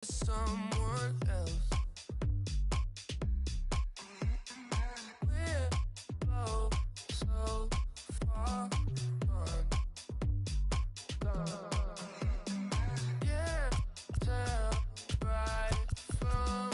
someone else. We're both so far gone. Can't tell right from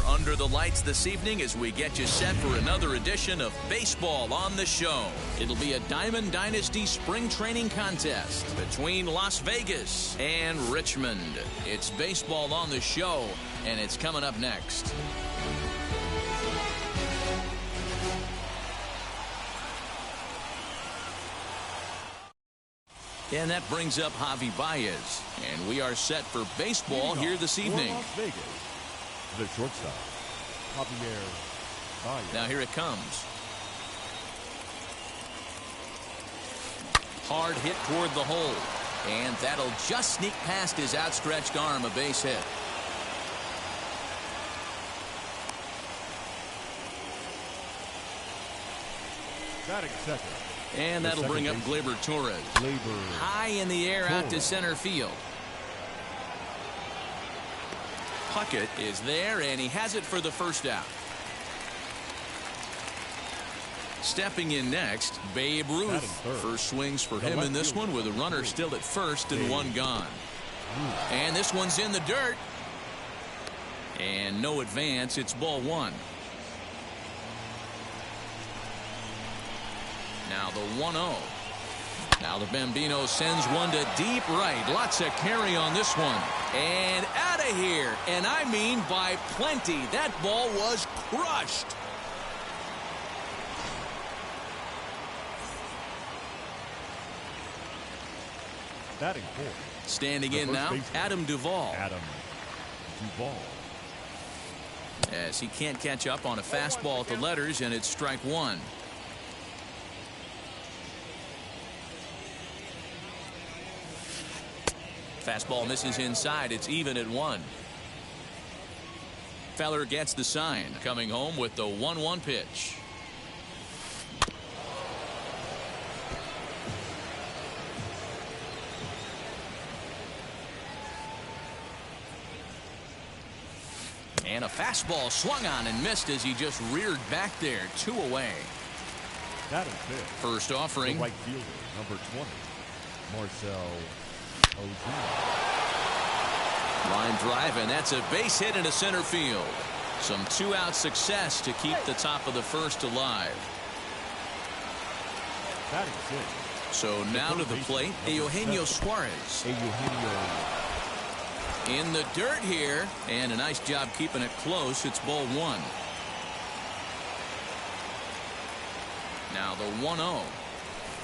under the lights this evening as we get you set for another edition of Baseball on the Show. It'll be a Diamond Dynasty spring training contest between Las Vegas and Richmond. It's Baseball on the Show, and it's coming up next. And that brings up Javi Baez, and we are set for baseball here this evening. Las Vegas, the shortstop, Javier Baez. Now here it comes. Hard hit toward the hole, and that'll just sneak past his outstretched arm, a base hit. Batting second. And that'll bring up Gleyber Torres. High in the air out to center field. Puckett is there, and he has it for the first out. Stepping in next, Babe Ruth. First swings for him in this one with a runner still at first and one gone. And this one's in the dirt. And no advance. It's ball one. Now the 1-0. Now the Bambino sends one to deep right. Lots of carry on this one. And out of here. And I mean by plenty. That ball was crushed. Batting fourth. Standing in now, Adam Duvall. As he can't catch up on a fastball at the letters, and it's strike one. Fastball misses inside. It's even at one. Feller gets the sign. Coming home with the 1-1 pitch. And a fastball swung on and missed as he just reared back there. 2 away. First offering. The right fielder, number 20, Marcell Ozuna. Line drive, and that's a base hit into center field. Some two-out success to keep the top of the first alive. Batting sixth. So now to the plate, Eugenio Suarez. In the dirt here, and a nice job keeping it close. It's ball one. Now the 1-0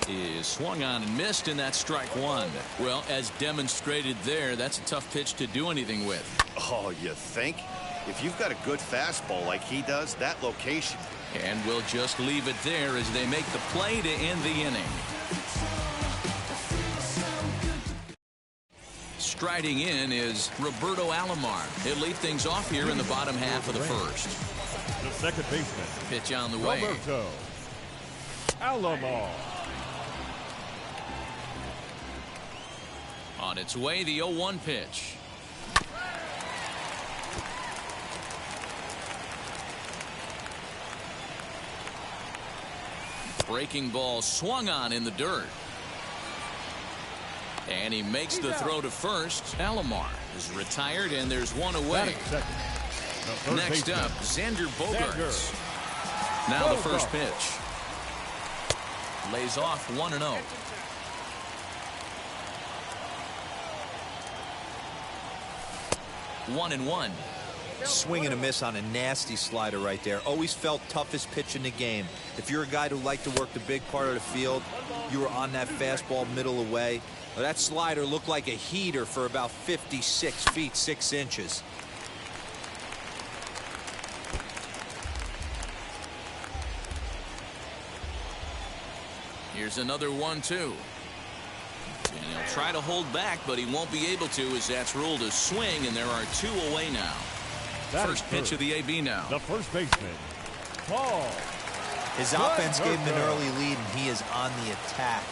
is swung on and missed, and that's strike one. Well, as demonstrated there, that's a tough pitch to do anything with. Oh, you think? If you've got a good fastball like he does, that location. And we'll just leave it there as they make the play to end the inning. Striding in is Roberto Alomar. He'll lead things off here in the bottom half of the first. The second baseman. Pitch on the way. Roberto Alomar. On its way, the 0-1 pitch. Breaking ball swung on in the dirt. And he makes the throw to first. Alomar is retired, and there's one away. Next up, Xander Bogaerts. Now the first pitch. Lays off 1-0. One and one. Swing and a miss on a nasty slider right there. Always felt toughest pitch in the game. If you're a guy who liked to work the big part of the field, you were on that fastball middle away. Well, that slider looked like a heater for about 56 feet 6 inches. Here's another 1-2. And he'll try to hold back, but he won't be able to, as that's ruled a swing, and there are two away now. First pitch of the AB now. The first baseman, Paul. His offense gave him an early lead, and he is on the attack.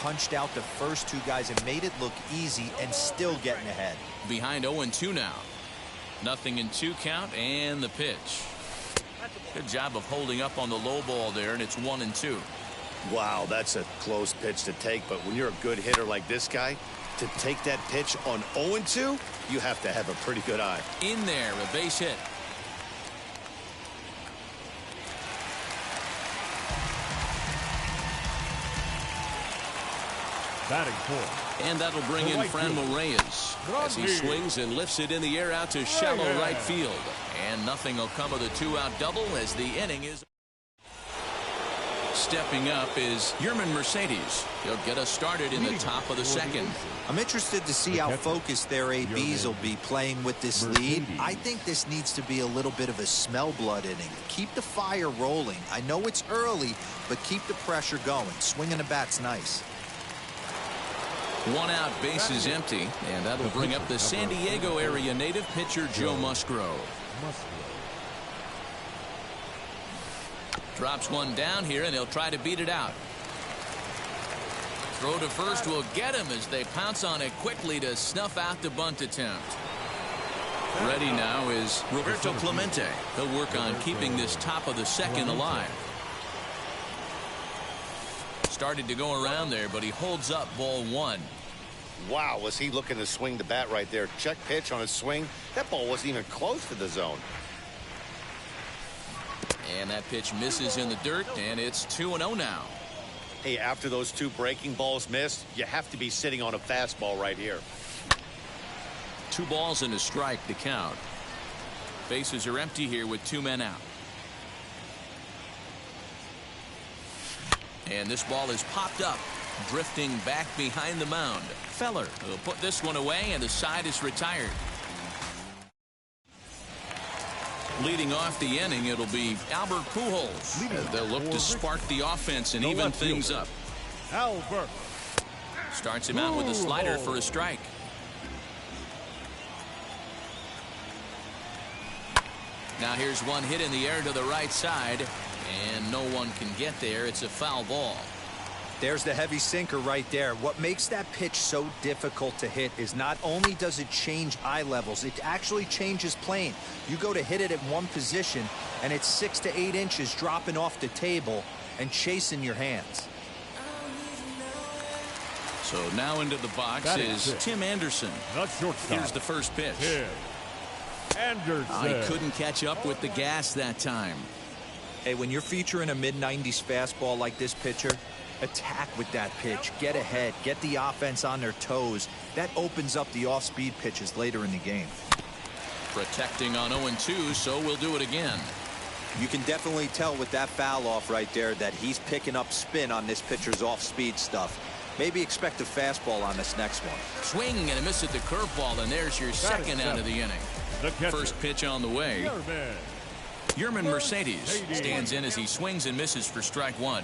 Punched out the first two guys and made it look easy, and still getting ahead. Behind 0-2 now. Nothing in 2 count, and the pitch. Good job of holding up on the low ball there, and it's 1-2. Wow, that's a close pitch to take, but when you're a good hitter like this guy, to take that pitch on 0-2, you have to have a pretty good eye. In there, a base hit. Batting fourth. And that'll bring in Franmil Reyes as he swings and lifts it in the air out to shallow right field. And nothing will come of the 2-out double as the inning is. Stepping up is Yerman Mercedes. He'll get us started in the top of the second. I'm interested to see how focused their ABs will be playing with this lead. I think this needs to be a little bit of a smell blood inning. Keep the fire rolling. I know it's early, but keep the pressure going. Swinging the bat's nice. 1 out, base is empty, and that'll bring up the San Diego area native pitcher Joe Musgrove. Drops one down here, and he'll try to beat it out. Throw to first will get him as they pounce on it quickly to snuff out the bunt attempt. Ready now is Roberto Clemente. He'll work on keeping this top of the second alive. Started to go around there, but he holds up ball one. Wow, was he looking to swing the bat right there? Check pitch on his swing. That ball wasn't even close to the zone. And that pitch misses in the dirt, and it's 2-0 now. Hey, after those 2 breaking balls missed, you have to be sitting on a fastball right here. 2 balls and a strike to count. Bases are empty here with 2 men out. And this ball is popped up, drifting back behind the mound. Feller will put this one away, and the side is retired. Leading off the inning, it'll be Albert Pujols. They'll look to spark the offense and even things up. Albert starts him out with a slider for a strike. Now here's one hit in the air to the right side, and no one can get there. It's a foul ball. There's the heavy sinker right there. What makes that pitch so difficult to hit is not only does it change eye levels, it actually changes plane. You go to hit it at one position, and it's 6 to 8 inches dropping off the table and chasing your hands. So now into the box Batting is six. Tim Anderson. The shortstop. Here's the first pitch. Tim Anderson. He couldn't catch up with the gas that time. Hey, when you're featuring a mid-90s fastball like this pitcher, attack with that pitch. Get ahead. Get the offense on their toes. That opens up the off-speed pitches later in the game. Protecting on 0-2, so we'll do it again. You can definitely tell with that foul off right there that he's picking up spin on this pitcher's off-speed stuff. Maybe expect a fastball on this next one. Swing and a miss at the curveball, and there's your second out of the inning. The catcher. First pitch on the way. Yerman Mercedes Mercedes. stands in as he swings and misses for strike one.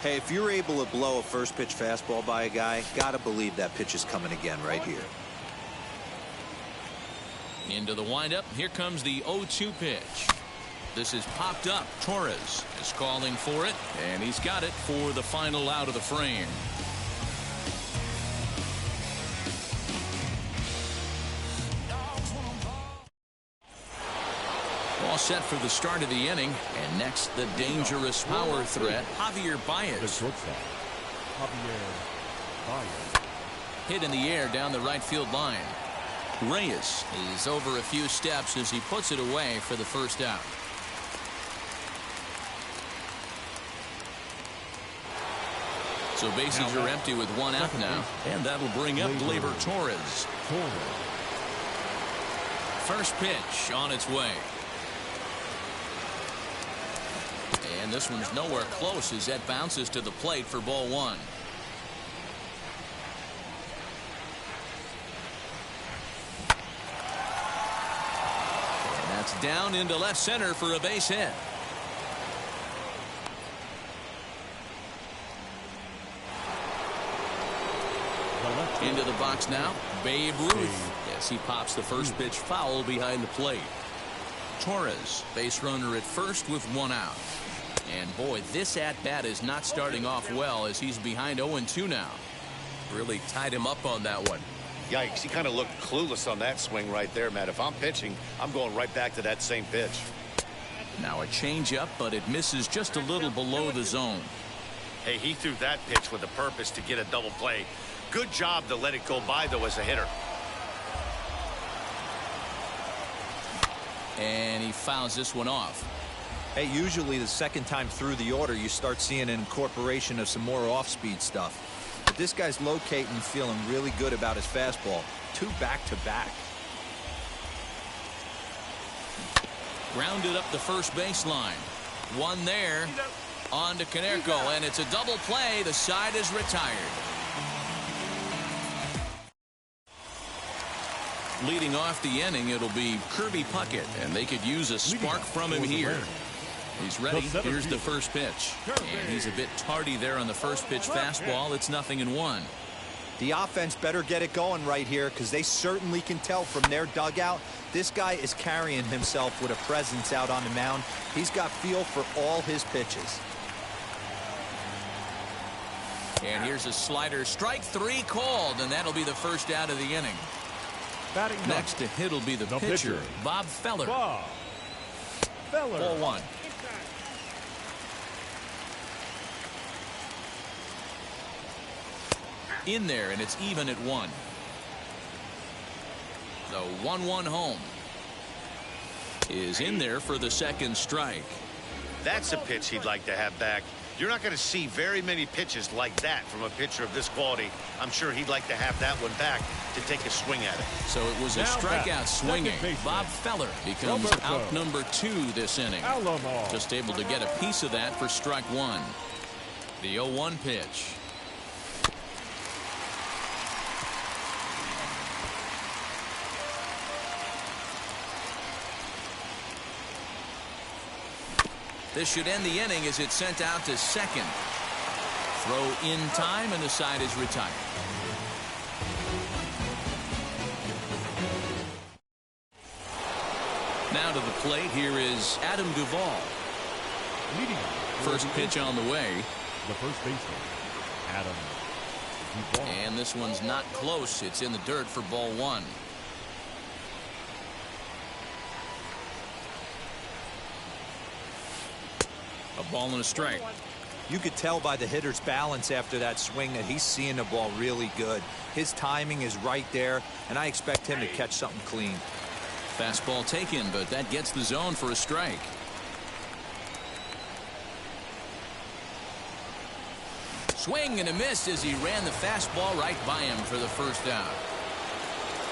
Hey, if you're able to blow a first pitch fastball by a guy, gotta believe that pitch is coming again right here. Into the windup. Here comes the 0-2 pitch. This is popped up. Torres is calling for it, and he's got it for the final out of the frame. All set for the start of the inning, and next the dangerous power threat, Javier The Baez. shortstop. Javier Baez. Hit in the air down the right field line. Reyes is over a few steps as he puts it away for the first out. So bases are empty with one out now, and that'll bring up Gleyber Torres. First pitch on its way. And this one's nowhere close as that bounces to the plate for ball one. And that's down into left center for a base hit. Into the box now, Babe Ruth. Yes, he pops the first pitch foul behind the plate. Torres, base runner at first with one out. And boy, this at-bat is not starting off well as he's behind 0-2 now. Really tied him up on that one. Yikes, he kind of looked clueless on that swing right there, Matt. If I'm pitching, I'm going right back to that same pitch. Now a changeup, but it misses just a little below the zone. Hey, he threw that pitch with a purpose to get a double play. Good job to let it go by, though, as a hitter. And he fouls this one off. Hey, usually the second time through the order, you start seeing an incorporation of some more off-speed stuff. But this guy's locating and feeling really good about his fastball. 2 back-to-back. Grounded up the first baseline. One there. On to Canerco, and it's a double play. The side is retired. Leading off the inning, it'll be Kirby Puckett, and they could use a spark from him here. He's ready. Here's the first pitch. And he's a bit tardy there on the first pitch fastball. It's 0-1. The offense better get it going right here because they certainly can tell from their dugout this guy is carrying himself with a presence out on the mound. He's got feel for all his pitches. And here's a slider. Strike 3 called, and that'll be the first out of the inning. Batting Next to hit will be the pitcher, Bob Feller. Bob Feller. Ball one. In there, and it's even at 1. The 1-1 home is in there for the second strike. That's a pitch he'd like to have back. You're not going to see very many pitches like that from a pitcher of this quality. I'm sure he'd like to have that one back to take a swing at it. So it was a Now strikeout back, swinging. second baseman, Bob Feller becomes Roberto. out number 2 this inning. Alamo. Just able to get a piece of that for strike 1. The 0-1 pitch. This should end the inning as it's sent out to second. Throw in time, and the side is retired. Now to the plate, here is Adam Duvall. Leading First pitch on the way. the first baseman, Adam Duvall. And this one's not close. It's in the dirt for ball 1. A ball and a strike. You could tell by the hitter's balance after that swing that he's seeing the ball really good. His timing is right there, and I expect him to catch something clean. Fastball taken, but that gets the zone for a strike. Swing and a miss as he ran the fastball right by him for the first out.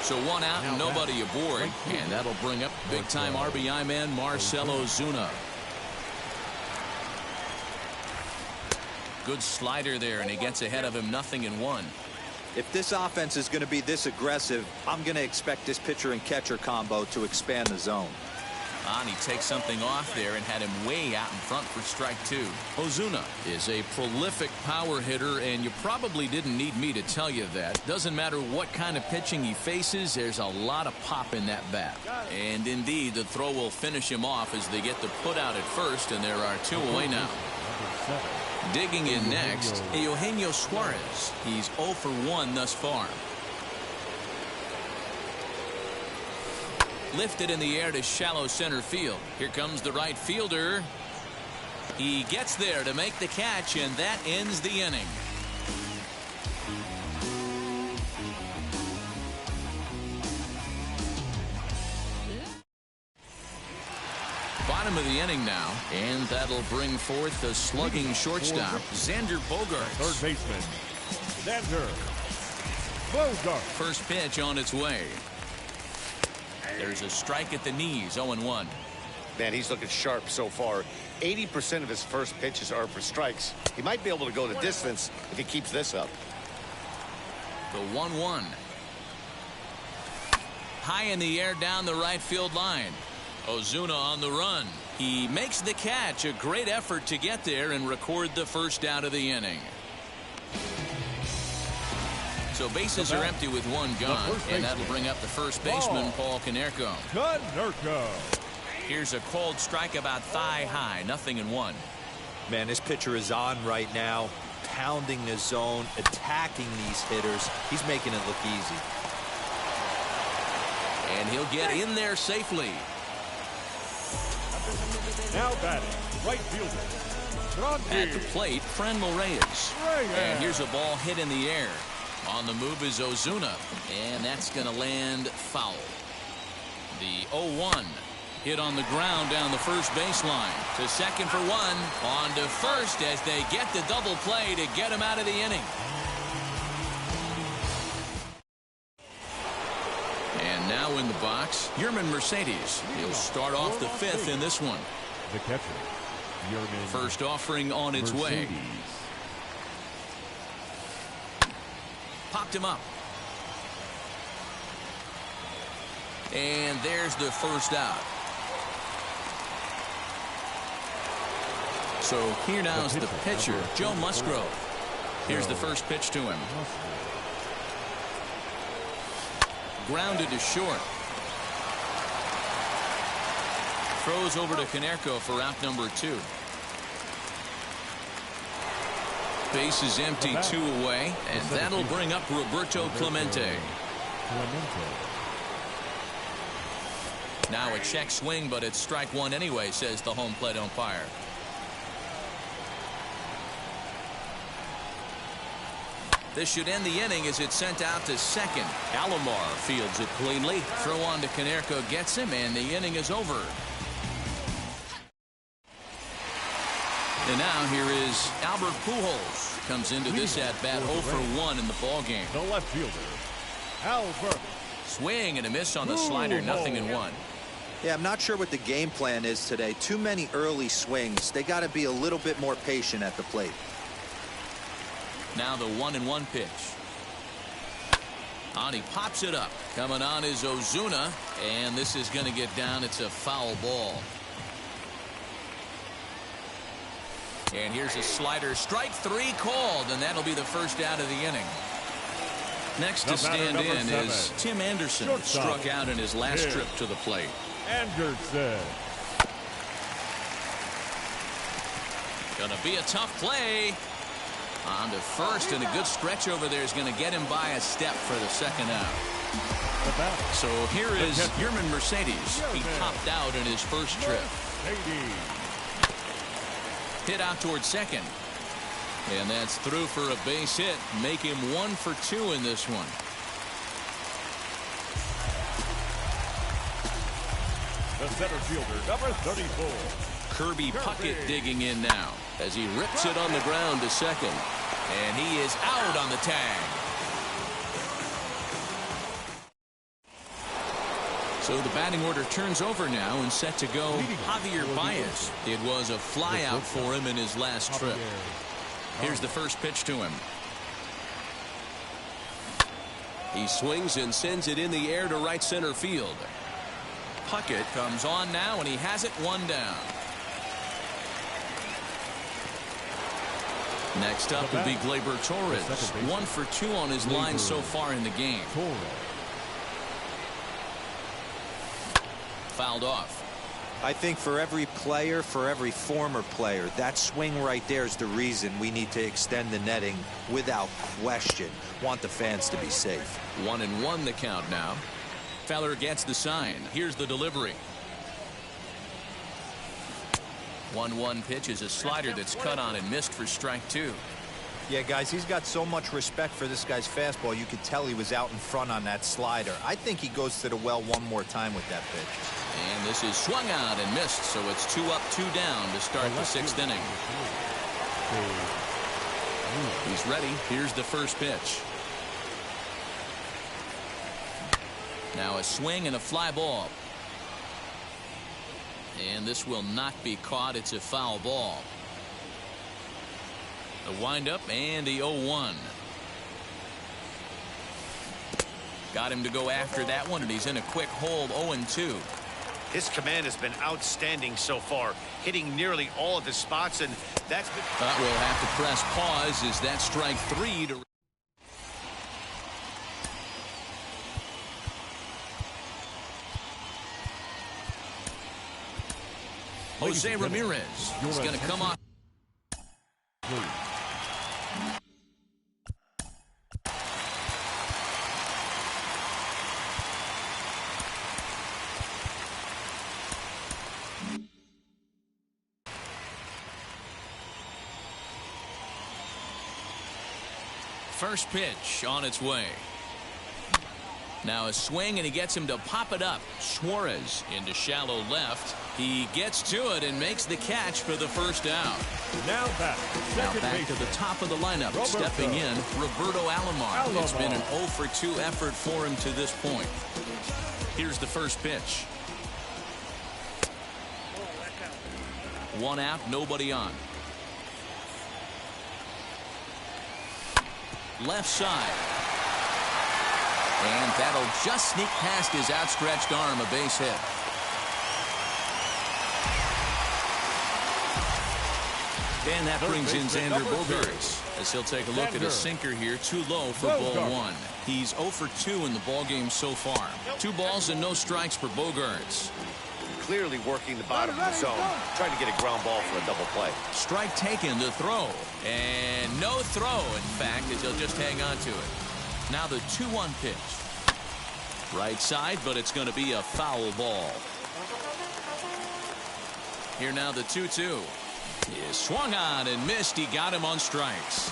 So one out and nobody aboard, and that'll bring up big-time RBI man Marcell Ozuna. Good slider there, and he gets ahead of him 0-1. If this offense is going to be this aggressive, I'm going to expect this pitcher and catcher combo to expand the zone. And he takes something off there and had him way out in front for strike 2. Ozuna is a prolific power hitter, and you probably didn't need me to tell you that. Doesn't matter what kind of pitching he faces, there's a lot of pop in that bat. And indeed, the throw will finish him off as they get the put out at first, and there are 2 away now. Digging in next, Eugenio Suarez. He's 0 for 1 thus far. Lifted in the air to shallow center field. Here comes the right fielder. He gets there to make the catch, and that ends the inning. Bottom of the inning now, and that'll bring forth the slugging shortstop, Xander Bogaerts. Third baseman, Xander Bogaerts. First pitch on its way. There's a strike at the knees, 0-1. Man, he's looking sharp so far. 80% of his first pitches are for strikes. He might be able to go the distance if he keeps this up. The 1-1. High in the air down the right field line. Ozuna on the run. He makes the catch. A great effort to get there and record the first out of the inning. So bases are empty with one gone, and that'll bring up the first baseman, Paul Konerko. Here's a cold strike about thigh high, 0-1. Man, this pitcher is on right now, pounding the zone, attacking these hitters. He's making it look easy. And he'll get in there safely. Now batting, right fielder. At the plate, Franmil Reyes. And here's a ball hit in the air. On the move is Ozuna, and that's going to land foul. The 0-1 hit on the ground down the first baseline. To second for 1. On to first as they get the double play to get him out of the inning. And now in the box, Yermin Mercedes. He'll start off the 5th in this one. The catcher, Yermin. First offering on its way. Popped him up. And there's the first out. So here now is the pitcher, Joe Musgrove. Here's the first pitch to him. Grounded to short. Throws over to Konerko for out number 2. Base is empty, 2 away, and that'll bring up Roberto Clemente. Now a check swing, but it's strike 1 anyway, says the home plate umpire. This should end the inning as it's sent out to second. Alomar fields it cleanly. Throw on to Konerko gets him, and the inning is over. And now here is Albert Pujols. Comes into this at-bat 0 for 1 in the ballgame. The left fielder, Albert. Swing and a miss on the slider, 0-1. Yeah, I'm not sure what the game plan is today. Too many early swings. They got to be a little bit more patient at the plate. Now the 1-1 pitch. On, he pops it up. Coming on is Ozuna, and this is going to get down. It's a foul ball. And here's a slider. Strike 3 called, and that'll be the first out of the inning. Next to stand in is Tim Anderson. Struck out in his last trip to the plate. Anderson. Gonna be a tough play. On to first, and a good stretch over there is going to get him by a step for the second out. So here is Yermin Mercedes. He popped out in his first trip. Hit out towards second. And that's through for a base hit. Make him 1 for 2 in this one. The center fielder, number 34. Kirby Puckett digging in now as he rips it on the ground to second. And he is out on the tag. So the batting order turns over now and set to go Javier Baez. It was a flyout for him in his last trip. Here's the first pitch to him. He swings and sends it in the air to right center field. Puckett comes on now, and he has it 1 down. Next up will be Gleyber Torres. 1 for 2 on his line so far in the game. Fouled off. I think for every player, for every former player, that swing right there is the reason we need to extend the netting without question. Want the fans to be safe. 1-1 the count now. Feller gets the sign. Here's the delivery. 1-1 pitch is a slider that's cut on and missed for strike 2. Yeah, guys, he's got so much respect for this guy's fastball. You could tell he was out in front on that slider. I think he goes to the well one more time with that pitch. And this is swung out and missed, so it's 2 up, 2 down to start the 6th inning. He's ready. Here's the first pitch. Now a swing and a fly ball. And this will not be caught. It's a foul ball. The windup and the 0-1. Got him to go after that one, and he's in a quick hold. 0-2. His command has been outstanding so far, hitting nearly all of his spots, and that's been... But we'll have to press pause as that strike 3 to... Jose Ramirez is going to come off. First pitch on its way. Now a swing, and he gets him to pop it up. Suarez into shallow left. He gets to it and makes the catch for the first out. Now back to the top of the lineup. Stepping in, Roberto Alomar. It's been an 0 for 2 effort for him to this point. Here's the first pitch. 1 out, nobody on. Left side. And that'll just sneak past his outstretched arm, a base hit. And that brings in Xander Bogaerts as he'll take a look at a sinker here, too low for ball 1. He's 0 for 2 in the ball game so far. 2 balls and no strikes for Bogaerts. Clearly working the bottom of the zone, trying to get a ground ball for a double play. Strike taken, the throw. And no throw, in fact, as he'll just hang on to it. Now the 2-1 pitch. Right side, but it's going to be a foul ball. Here now the 2-2. He swung on and missed. He got him on strikes.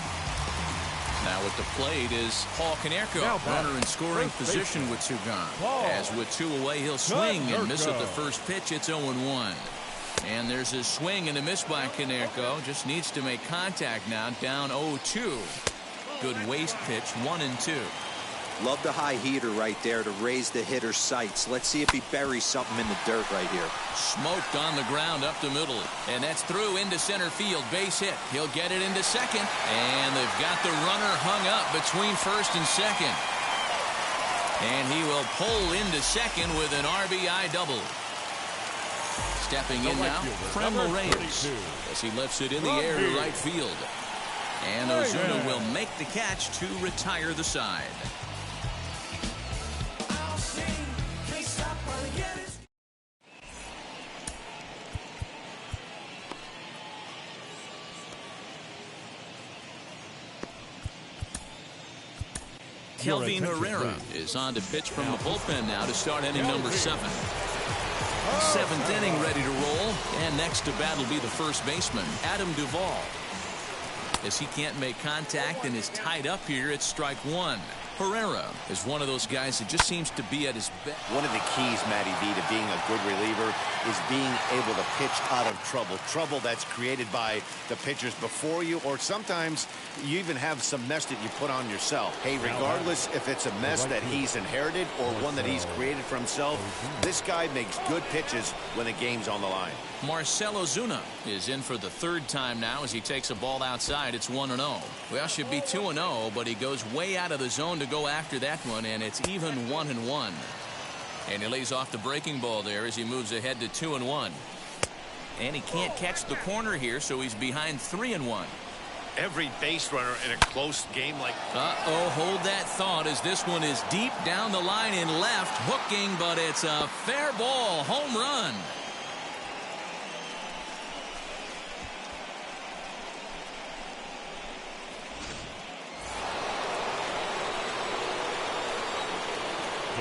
Now at the plate is Paul Konerko. Runner in scoring position with 2 gone. As with 2 away, he'll swing and miss at the first pitch. It's 0-1. And there's a swing and a miss by Konerko. Just needs to make contact now. Down 0-2. Good waste pitch, 1-2. Love the high heater right there to raise the hitter's sights. Let's see if he buries something in the dirt right here. Smoked on the ground up the middle. And that's through into center field. Base hit. He'll get it into second. And they've got the runner hung up between first and second. And he will pull into second with an RBI double. Stepping in now, Fremel Reyes as he lifts it in the air to right field. And Ozuna will make the catch to retire the side. Kelvin Herrera is on to pitch from the bullpen now to start inning number 7. 7th inning ready to roll. And next to bat will be the first baseman, Adam Duvall. as he can't make contact and is tied up here at strike one. Herrera is one of those guys that just seems to be at his best. One of the keys, Matty V, to being a good reliever is being able to pitch out of trouble. Trouble that's created by the pitchers before you, or sometimes you even have some mess that you put on yourself. Hey, regardless if it's a mess that he's inherited or one that he's created for himself, this guy makes good pitches when the game's on the line. Marcell Ozuna is in for the third time now as he takes a ball outside. It's 1-0. Well, should be 2-0, but he goes way out of the zone to go after that one, and it's even 1-1. And he lays off the breaking ball there as he moves ahead to 2-1. And he can't catch the corner here, so he's behind 3-1. Every base runner in a close game like... Uh-oh, hold that thought as this one is deep down the line in left, hooking, but it's a fair ball, home run.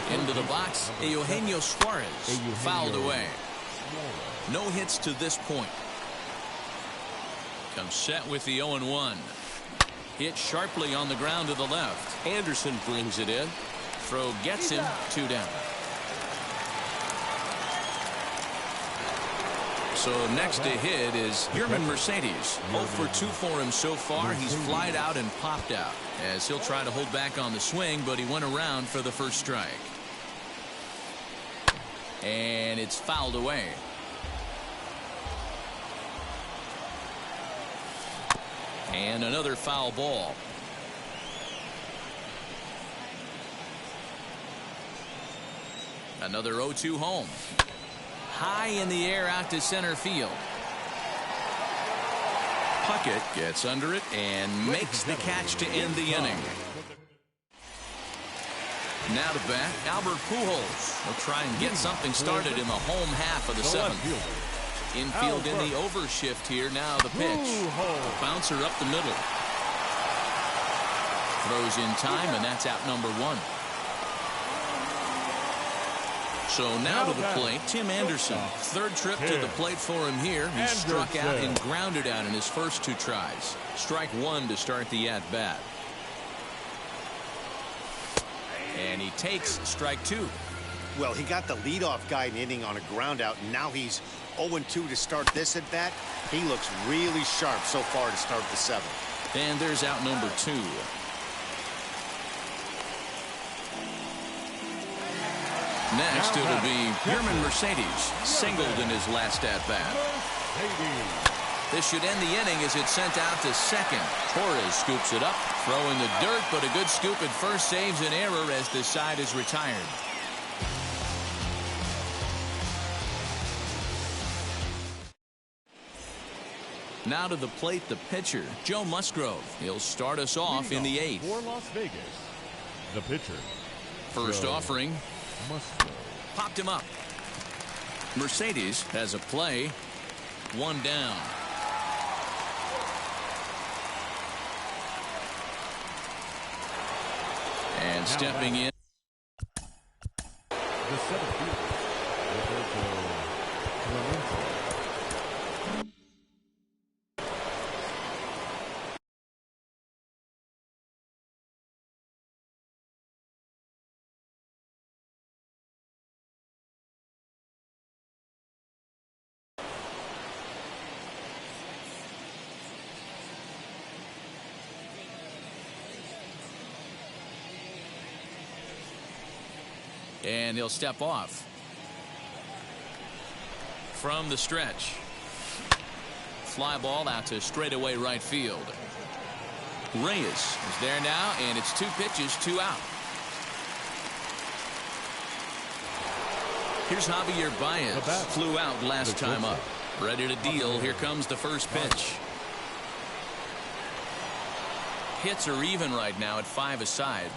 Into the box, Eugenio Suarez fouled away. No hits to this point. Comes set with the 0-1. Hit sharply on the ground to the left. Anderson brings it in. Throw gets him, 2 down. So next to hit is Yermin Mercedes. 0 for 2 for him so far. He's flied out and popped out as he'll try to hold back on the swing, but he went around for the first strike. And it's fouled away. And another foul ball. Another 0-2 home. High in the air out to center field. Puckett gets under it and makes the catch to end the inning. Now to bat, Albert Pujols will try and get something started in the home half of the seventh. Infield in the overshift here. Now the pitch. Bouncer up the middle. Throws in time, and that's out number 1. So now to the plate, Tim Anderson. Third trip to the plate for him here. He struck out and grounded out in his first 2 tries. Strike 1 to start the at-bat. And he takes strike 2. Well, he got the leadoff guy in the inning on a ground out, and now he's 0-2 to start this at bat. He looks really sharp so far to start the 7th. And there's out number 2. Next, it'll be Yermin Mercedes, singled in his last at-bat. This should end the inning as it's sent out to second. Torres scoops it up, throwing the dirt, but a good scoop at first saves an error as the side is retired. Now to the plate, the pitcher, Joe Musgrove. He'll start us off in the 8th. For Las Vegas, the pitcher. First Joe offering. Musgrove. Popped him up. Mercedes has a play. 1 down. And stepping in. The 7th fielder, Roberto Clemente. And he'll step off. From the stretch. Fly ball out to straightaway right field. Reyes is there now, and it's 2 pitches, 2 out. Here's Javier Baez. Flew out last time up. Ready to deal. Here comes the first pitch. Hits are even right now at 5 aside.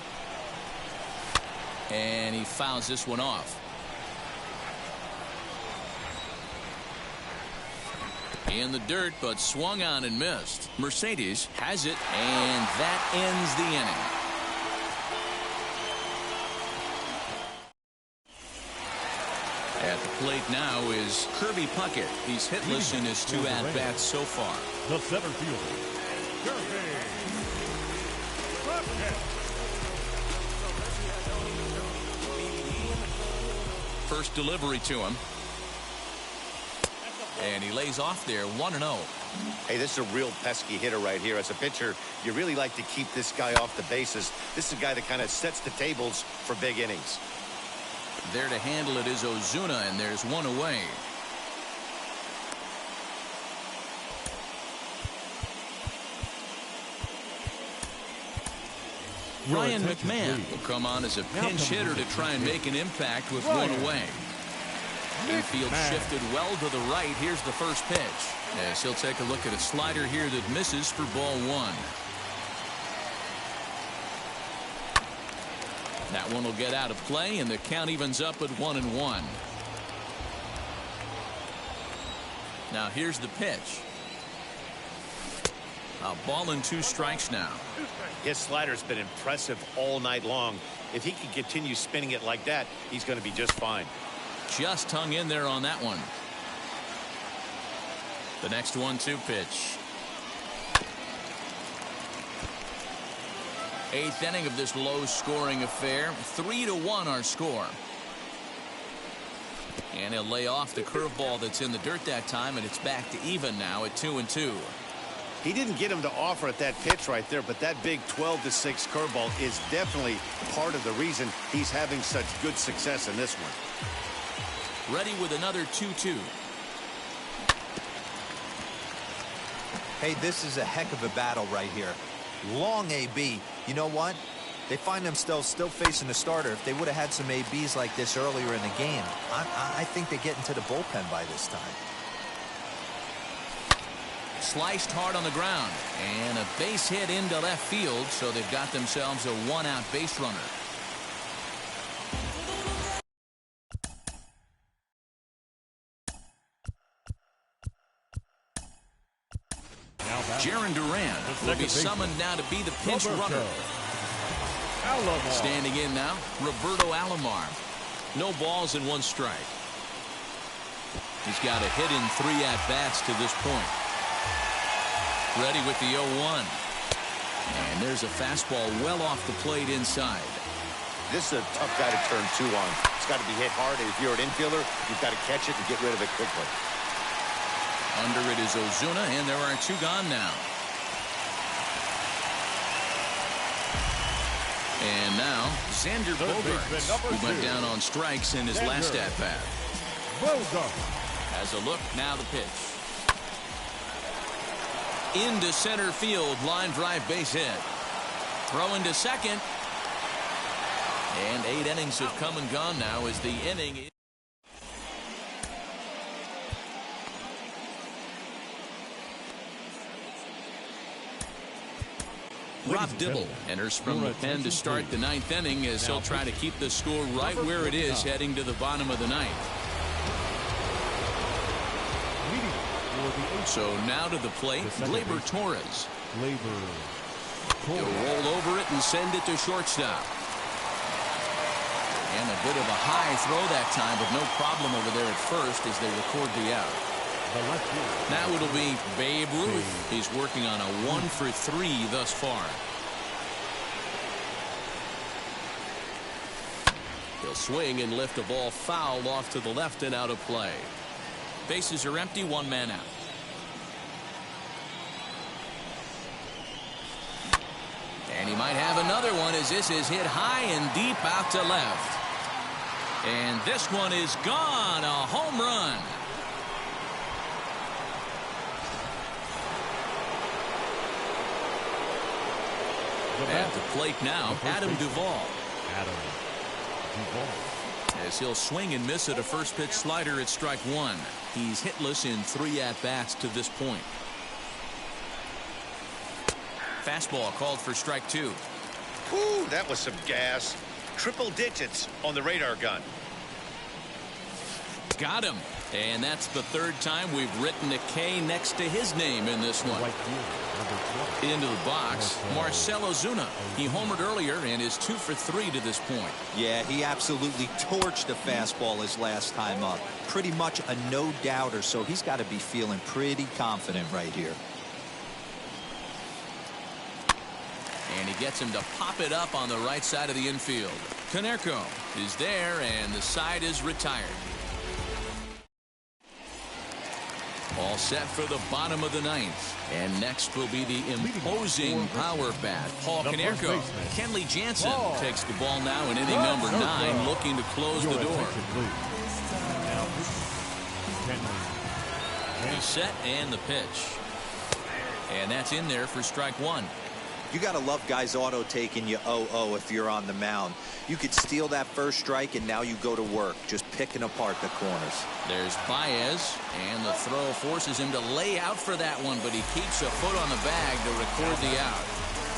And he fouls this one off. In the dirt, but swung on and missed. Mercedes has it, and that ends the inning. At the plate now is Kirby Puckett. He's hitless in his 2 at-bats so far. The center fielder, First delivery to him. And he lays off there, 1-0. Hey, this is a real pesky hitter right here. As a pitcher, you really like to keep this guy off the bases. This is a guy that kind of sets the tables for big innings. There to handle it is Ozuna, and there's one away. Ryan McMahon will come on as a pinch hitter to try and make an impact with one away. Infield shifted well to the right. Here's the first pitch. As he'll take a look at a slider here that misses for ball one. That one will get out of play, and the count evens up at 1-1. Now here's the pitch. A ball and 2 strikes now. His slider's been impressive all night long. If he can continue spinning it like that, he's going to be just fine. Just hung in there on that one. The next 1-2 pitch. 8th inning of this low-scoring affair. 3-1 our score. And he'll lay off the curveball that's in the dirt that time, and it's back to even now at 2-2. He didn't get him to offer at that pitch right there, but that big 12-6 curveball is definitely part of the reason he's having such good success in this one. Ready with another 2-2. Hey, this is a heck of a battle right here. Long AB. You know what? They find themselves still facing the starter. If they would have had some ABs like this earlier in the game, I think they get into the bullpen by this time. Sliced hard on the ground, and a base hit into left field, so they've got themselves a 1-out base runner. Jaron Duran will be summoned now to be the pinch runner. Standing in now, Roberto Alomar. No balls and 1 strike. He's got a hit in 3 at-bats to this point. Ready with the 0-1. And there's a fastball well off the plate inside. This is a tough guy to turn 2 on. It's got to be hit hard, and if you're an infielder, you've got to catch it and get rid of it quickly. Under it is Ozuna, and there are 2 gone now. And now, Xander Bogaerts, who went down on strikes in his last at-bat. Has a look, now the pitch. Into center field, line drive base hit. Throw into second. And 8 innings have come and gone now as the inning. Rob Dibble enters from the pen to start the 9th inning as he'll try to keep the score right where it is heading to the bottom of the 9th. So now to the plate, Gleyber Torres. He'll roll over it and send it to shortstop. And a bit of a high throw that time, but no problem over there at first as they record the out. Now it'll be Babe Ruth. He's working on a 1-for-3 thus far. He'll swing and lift a ball foul off to the left and out of play. Bases are empty, 1 man out. And he might have another one as this is hit high and deep out to left. And this one is gone, a home run. At the plate now, Adam Duvall. As he'll swing and miss at a first pitch slider at strike 1. He's hitless in 3 at-bats to this point. Fastball called for strike 2. Ooh, that was some gas. Triple digits on the radar gun. Got him. And that's the 3rd time we've written a K next to his name in this one. Into the box, Marcell Ozuna. He homered earlier and is 2-for-3 to this point. Yeah, he absolutely torched the fastball his last time up. Pretty much a no-doubter, so he's got to be feeling pretty confident right here. And he gets him to pop it up on the right side of the infield. Konerko is there, and the side is retired. All set for the bottom of the ninth. And next will be the imposing power bat, Paul Konerko. Kenley Jansen takes the ball now in inning number 9, looking to close the door. He's set, and the pitch. And that's in there for strike 1. You got to love guys auto taking you 0-0 if you're on the mound. You could steal that first strike, and now you go to work, just picking apart the corners. There's Baez, and the throw forces him to lay out for that one, but he keeps a foot on the bag to record the out.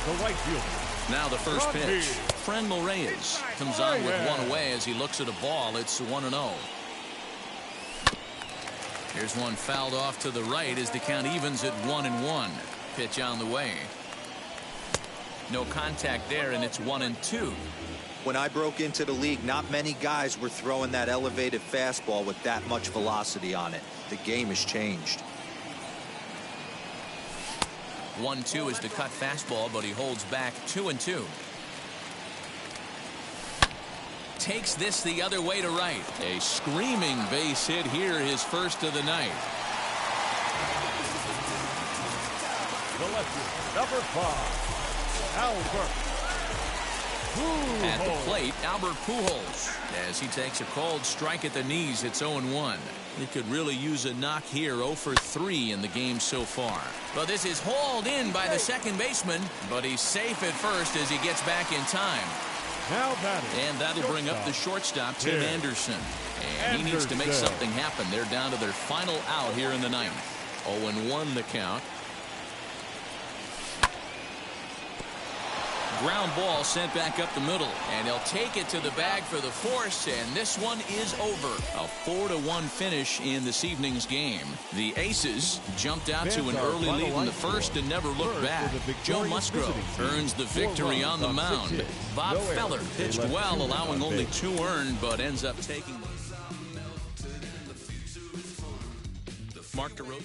The right fielder. Now the first pitch. Franmil Reyes comes on with one away as he looks at a ball. It's 1-0. Here's one fouled off to the right as the count evens at 1-1. Pitch on the way. No contact there, and it's 1-2. When I broke into the league, not many guys were throwing that elevated fastball with that much velocity on it. The game has changed. 1-2 is the cut fastball, but he holds back 2-2. Takes this the other way to right. A screaming base hit here, his first of the night. The lefty, number 5. Albert Pujols. At the plate, Albert Pujols, as he takes a cold strike at the knees. It's 0-1. He could really use a knock here. 0 for 3 in the game so far. Well, this is hauled in by the second baseman, but he's safe at first as he gets back in time. Now batting. And that'll bring up the shortstop, Tim Anderson. And he needs to make something happen. They're down to their final out here in the ninth. 0-1 the count. Ground ball sent back up the middle, and he'll take it to the bag for the force, and this one is over. A 4-1 finish in this evening's game. The Aces jumped out to an early lead in the first and never looked back. Joe Musgrove earns the victory on the mound. Bob Feller pitched well, allowing only 2 earned, but ends up taking Mark DeRozan.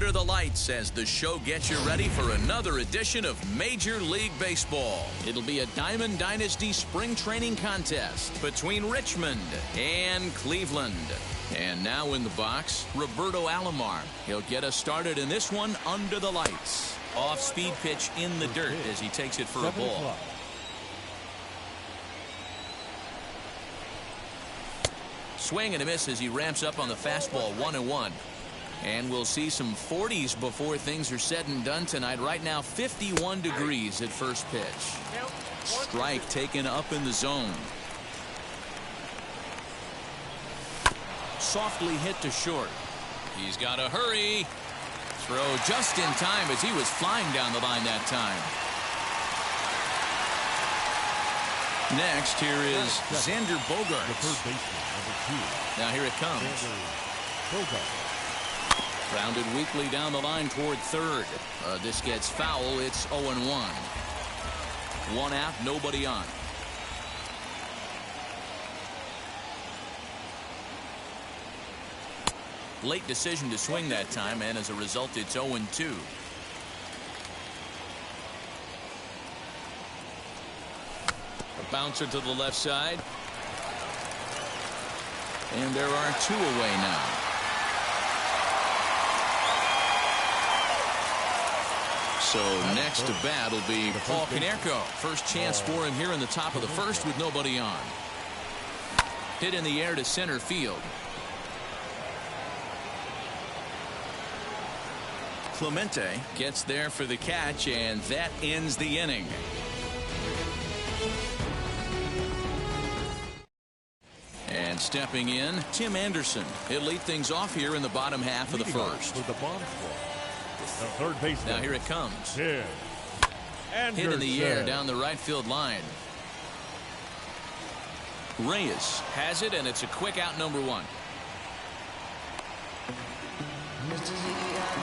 Under the lights as the show gets you ready for another edition of Major League Baseball. It'll be a Diamond Dynasty spring training contest between Richmond and Cleveland. And now in the box, Roberto Alomar. He'll get us started in this one under the lights. Off-speed pitch in the dirt as he takes it for a ball. Swing and a miss as he ramps up on the fastball, 1-1. And we'll see some 40s before things are said and done tonight. Right now, 51 degrees at first pitch. Strike taken up in the zone. Softly hit to short. He's got to hurry. Throw just in time as he was flying down the line that time. Next, here is Xander Bogaerts. The third baseman, number 2. Now here it comes. Bogaerts. Grounded weakly down the line toward third. This gets foul. It's 0-1. One out, nobody on. Late decision to swing that time, and as a result, it's 0-2. A bouncer to the left side. And there are 2 away now. So next to bat will be Paul Konerko. First chance for him here in the top of the first with nobody on. Hit in the air to center field. Clemente gets there for the catch, and that ends the inning. And stepping in, Tim Anderson. He'll lead things off here in the bottom half of the first. For the bomb squad. The third baseman. Now here it comes. Tim Anderson. Hit in the air down the right field line. Reyes has it, and it's a quick out, number 1.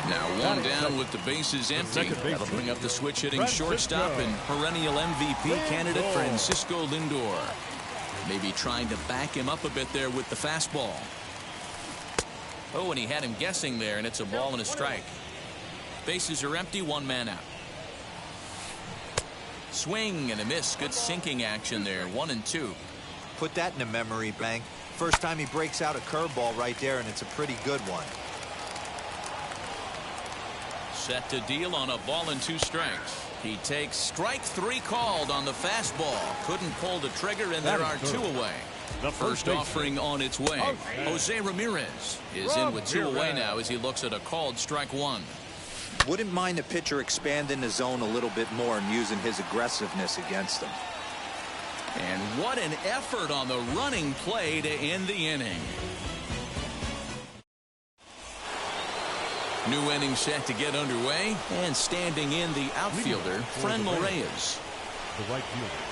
Now one down with the bases empty. That'll bring up the switch hitting shortstop and perennial MVP candidate Francisco Lindor. Maybe trying to back him up a bit there with the fastball. Oh, and he had him guessing there, and it's a ball and a strike. Bases are empty, 1 man out. Swing and a miss. Good sinking action there, 1-2. Put that in a memory bank. First time he breaks out a curveball right there, and it's a pretty good one. Set to deal on a ball and 2 strikes. He takes strike 3 called on the fastball. Couldn't pull the trigger, and there are 2 away. The First offering on its way. Jose Ramirez is in with 2 away now as he looks at a called strike 1. Wouldn't mind the pitcher expanding the zone a little bit more and using his aggressiveness against him. And what an effort on the running play to end the inning. New inning set to get underway, and standing in the outfielder, Franmil Reyes. The right fielder,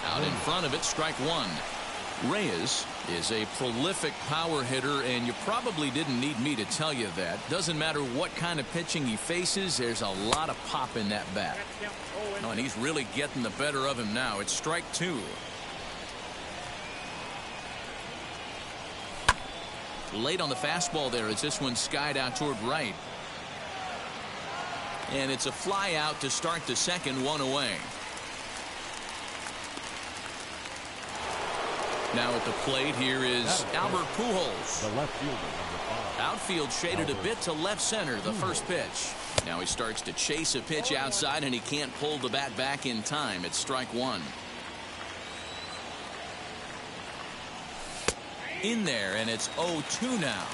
Out in front of it, strike 1. Reyes is a prolific power hitter, and you probably didn't need me to tell you that. Doesn't matter what kind of pitching he faces, there's a lot of pop in that bat. Oh, and he's really getting the better of him now. It's strike 2. Late on the fastball there as this one skied out toward right. And it's a fly out to start the second, 1 away. Now at the plate here is Albert Pujols. the left fielder, number 5. Outfield shaded a bit to left center, the first pitch. Now he starts to chase a pitch outside, and he can't pull the bat back in time. It's strike 1. In there, and it's 0-2 now.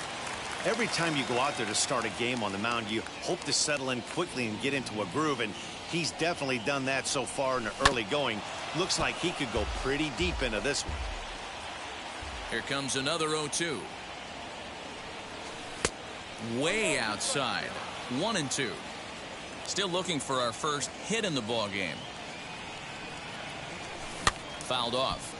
Every time you go out there to start a game on the mound, you hope to settle in quickly and get into a groove, and he's definitely done that so far in the early going. Looks like he could go pretty deep into this one. Here comes another 0-2. Way outside. 1-2. Still looking for our first hit in the ball game. Fouled off.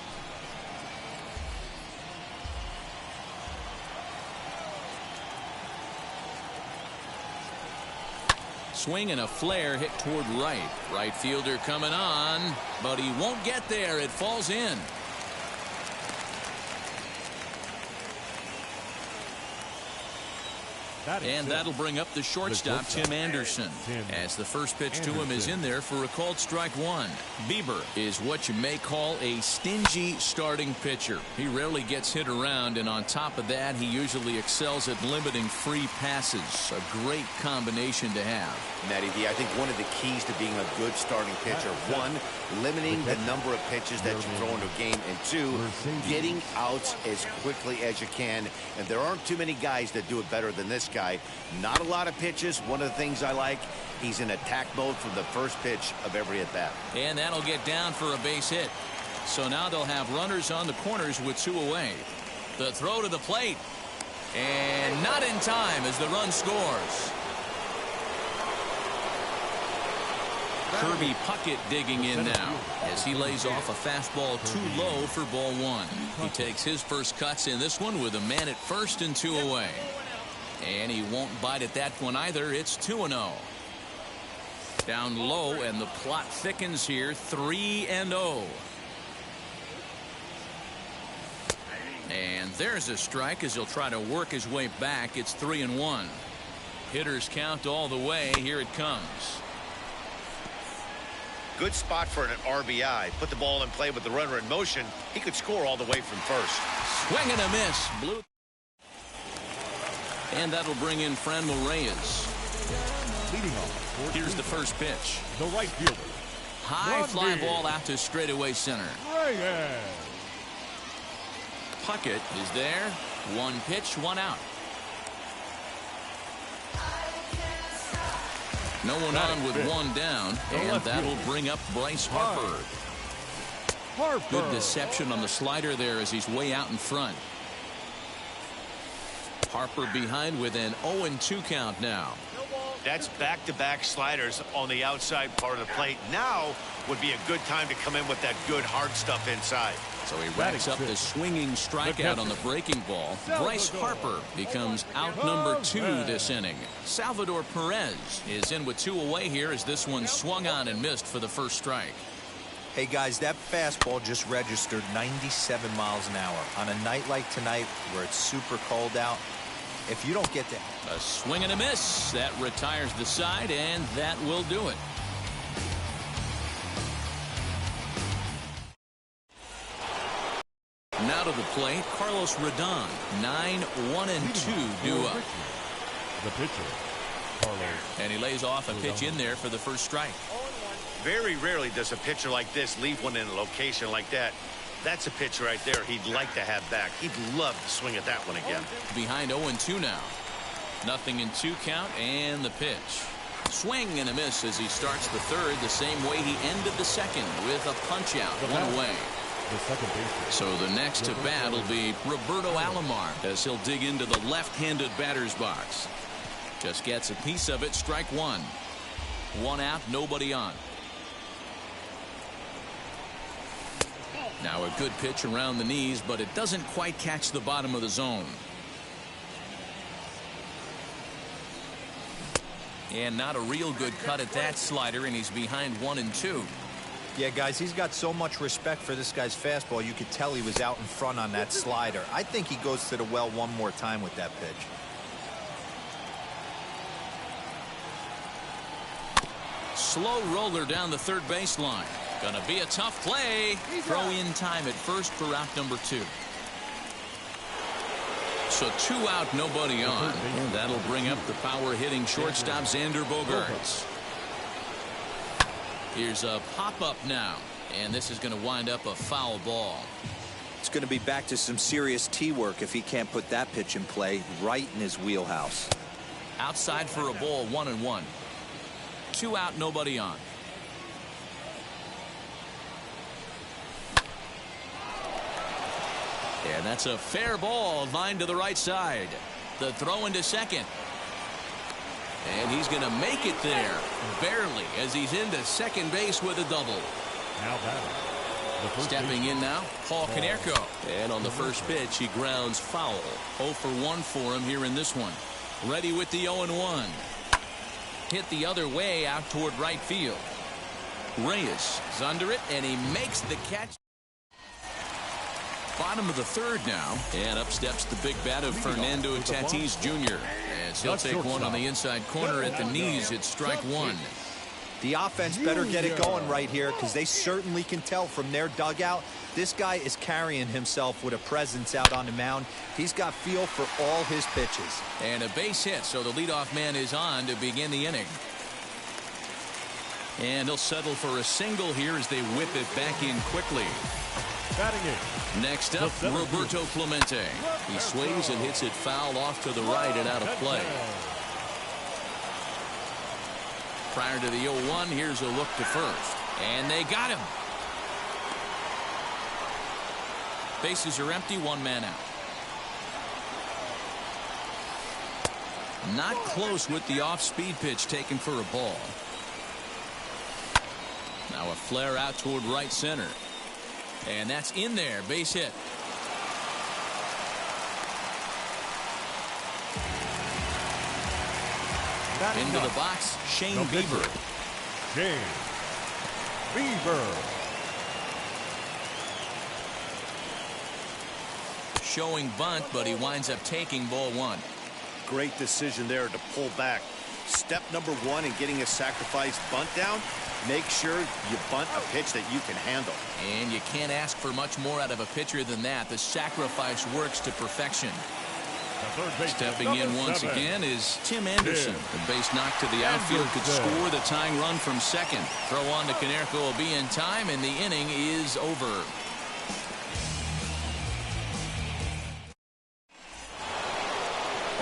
Swing and a flare hit toward right. Right fielder coming on, but he won't get there. It falls in. And that'll bring up the shortstop, Tim Anderson, as the first pitch to him is in there for a called strike one. Bieber is what you may call a stingy starting pitcher. He rarely gets hit around, and on top of that, he usually excels at limiting free passes. A great combination to have. Matty D, I think one of the keys to being a good starting pitcher, one, limiting the number of pitches that you throw into a game, and two, getting outs as quickly as you can. And there aren't too many guys that do it better than this guy. Not a lot of pitches. One of the things I like, he's in attack mode from the first pitch of every at-bat. And that'll get down for a base hit. So now they'll have runners on the corners with two away. The throw to the plate. And not in time as the run scores. Kirby Puckett digging in now as he lays off a fastball too low for ball one. He takes his first cuts in this one with a man at first and two away. And he won't bite at that one either. It's 2-0. Down low, and the plot thickens here. 3-0. And there's a strike as he'll try to work his way back. It's 3-1. Hitters count all the way. Here it comes. Good spot for an RBI. Put the ball in play with the runner in motion. He could score all the way from first. Swing and a miss. Blue. And that'll bring in Franmil Reyes. Leading off. Here's the first pitch. The right fielder. High fly ball out to straightaway center. Reyes. Puckett is there. One pitch, one out. No one on with one down, and that'll bring up Bryce Harper. Good deception on the slider there as he's way out in front. Harper behind with an 0-2 count now. That's back-to-back sliders on the outside part of the plate. Now would be a good time to come in with that good hard stuff inside. So he racks up the swinging strikeout on the breaking ball. Bryce Harper becomes out number 2 this inning. Salvador Perez is in with 2 away here as this one swung on and missed for the first strike. Hey guys, that fastball just registered 97 miles an hour. On a night like tonight where it's super cold out, if you don't get that. A swing and a miss. That retires the side, and that will do it. Now to the plate, Carlos Rodon. 9-1-2 due up. The pitcher, Carlos. And he lays off a pitch in there for the first strike. Very rarely does a pitcher like this leave one in a location like that. That's a pitch right there he'd like to have back. He'd love to swing at that one again. Behind 0-2 now. Nothing in 2 count, and the pitch. Swing and a miss as he starts the third the same way he ended the second with a punch out, 1 away. So the next to bat will be Roberto Alomar as he'll dig into the left-handed batter's box. Just gets a piece of it. Strike 1. 1 out, nobody on. Now a good pitch around the knees, but it doesn't quite catch the bottom of the zone. And not a real good cut at that slider, and he's behind 1-2. Yeah, guys, he's got so much respect for this guy's fastball. You could tell he was out in front on that slider. I think he goes to the well one more time with that pitch. Slow roller down the third baseline. Gonna be a tough play. Throw in time at first for out number 2. So 2 out, nobody on. And that'll bring up the power hitting shortstop Xander Bogaerts. Here's a pop-up now, and this is going to wind up a foul ball. It's going to be back to some serious tee work if he can't put that pitch in play right in his wheelhouse. Outside for a ball, 1-1. 2 out, nobody on. And that's a fair ball, line to the right side. The throw into second. And he's going to make it there, barely, as he's into second base with a double. Now batting. Stepping in now, Paul Konerko. And on the first pitch, he grounds foul. 0 for 1 for him here in this one. Ready with the 0-1. Hit the other way out toward right field. Reyes is under it, and he makes the catch. Bottom of the third now. And up steps the big bat of Fernando Tatis Jr. As he'll take one on the inside corner at the knees. It's strike one. The offense better get it going right here because they certainly can tell from their dugout. This guy is carrying himself with a presence out on the mound. He's got feel for all his pitches. And a base hit, so the leadoff man is on to begin the inning. And he'll settle for a single here as they whip it back in quickly. Batting in. Next up, Roberto Clemente. He sways and hits it foul off to the right and out of play. Prior to the 0-1, here's a look to first. And they got him. Bases are empty, one man out. Not close with the off-speed pitch taken for a ball. Now a flare out toward right center. And that's in there, base hit. Into the box, Shane Bieber. Shane Bieber. Showing bunt, but he winds up taking ball one. Great decision there to pull back. Step number one in getting a sacrifice bunt down, make sure you bunt a pitch that you can handle. And you can't ask for much more out of a pitcher than that. The sacrifice works to perfection. Stepping in once again is Tim Anderson. The base knock to the outfield could score the tying run from second. Throw on to Konerko will be in time, and the inning is over.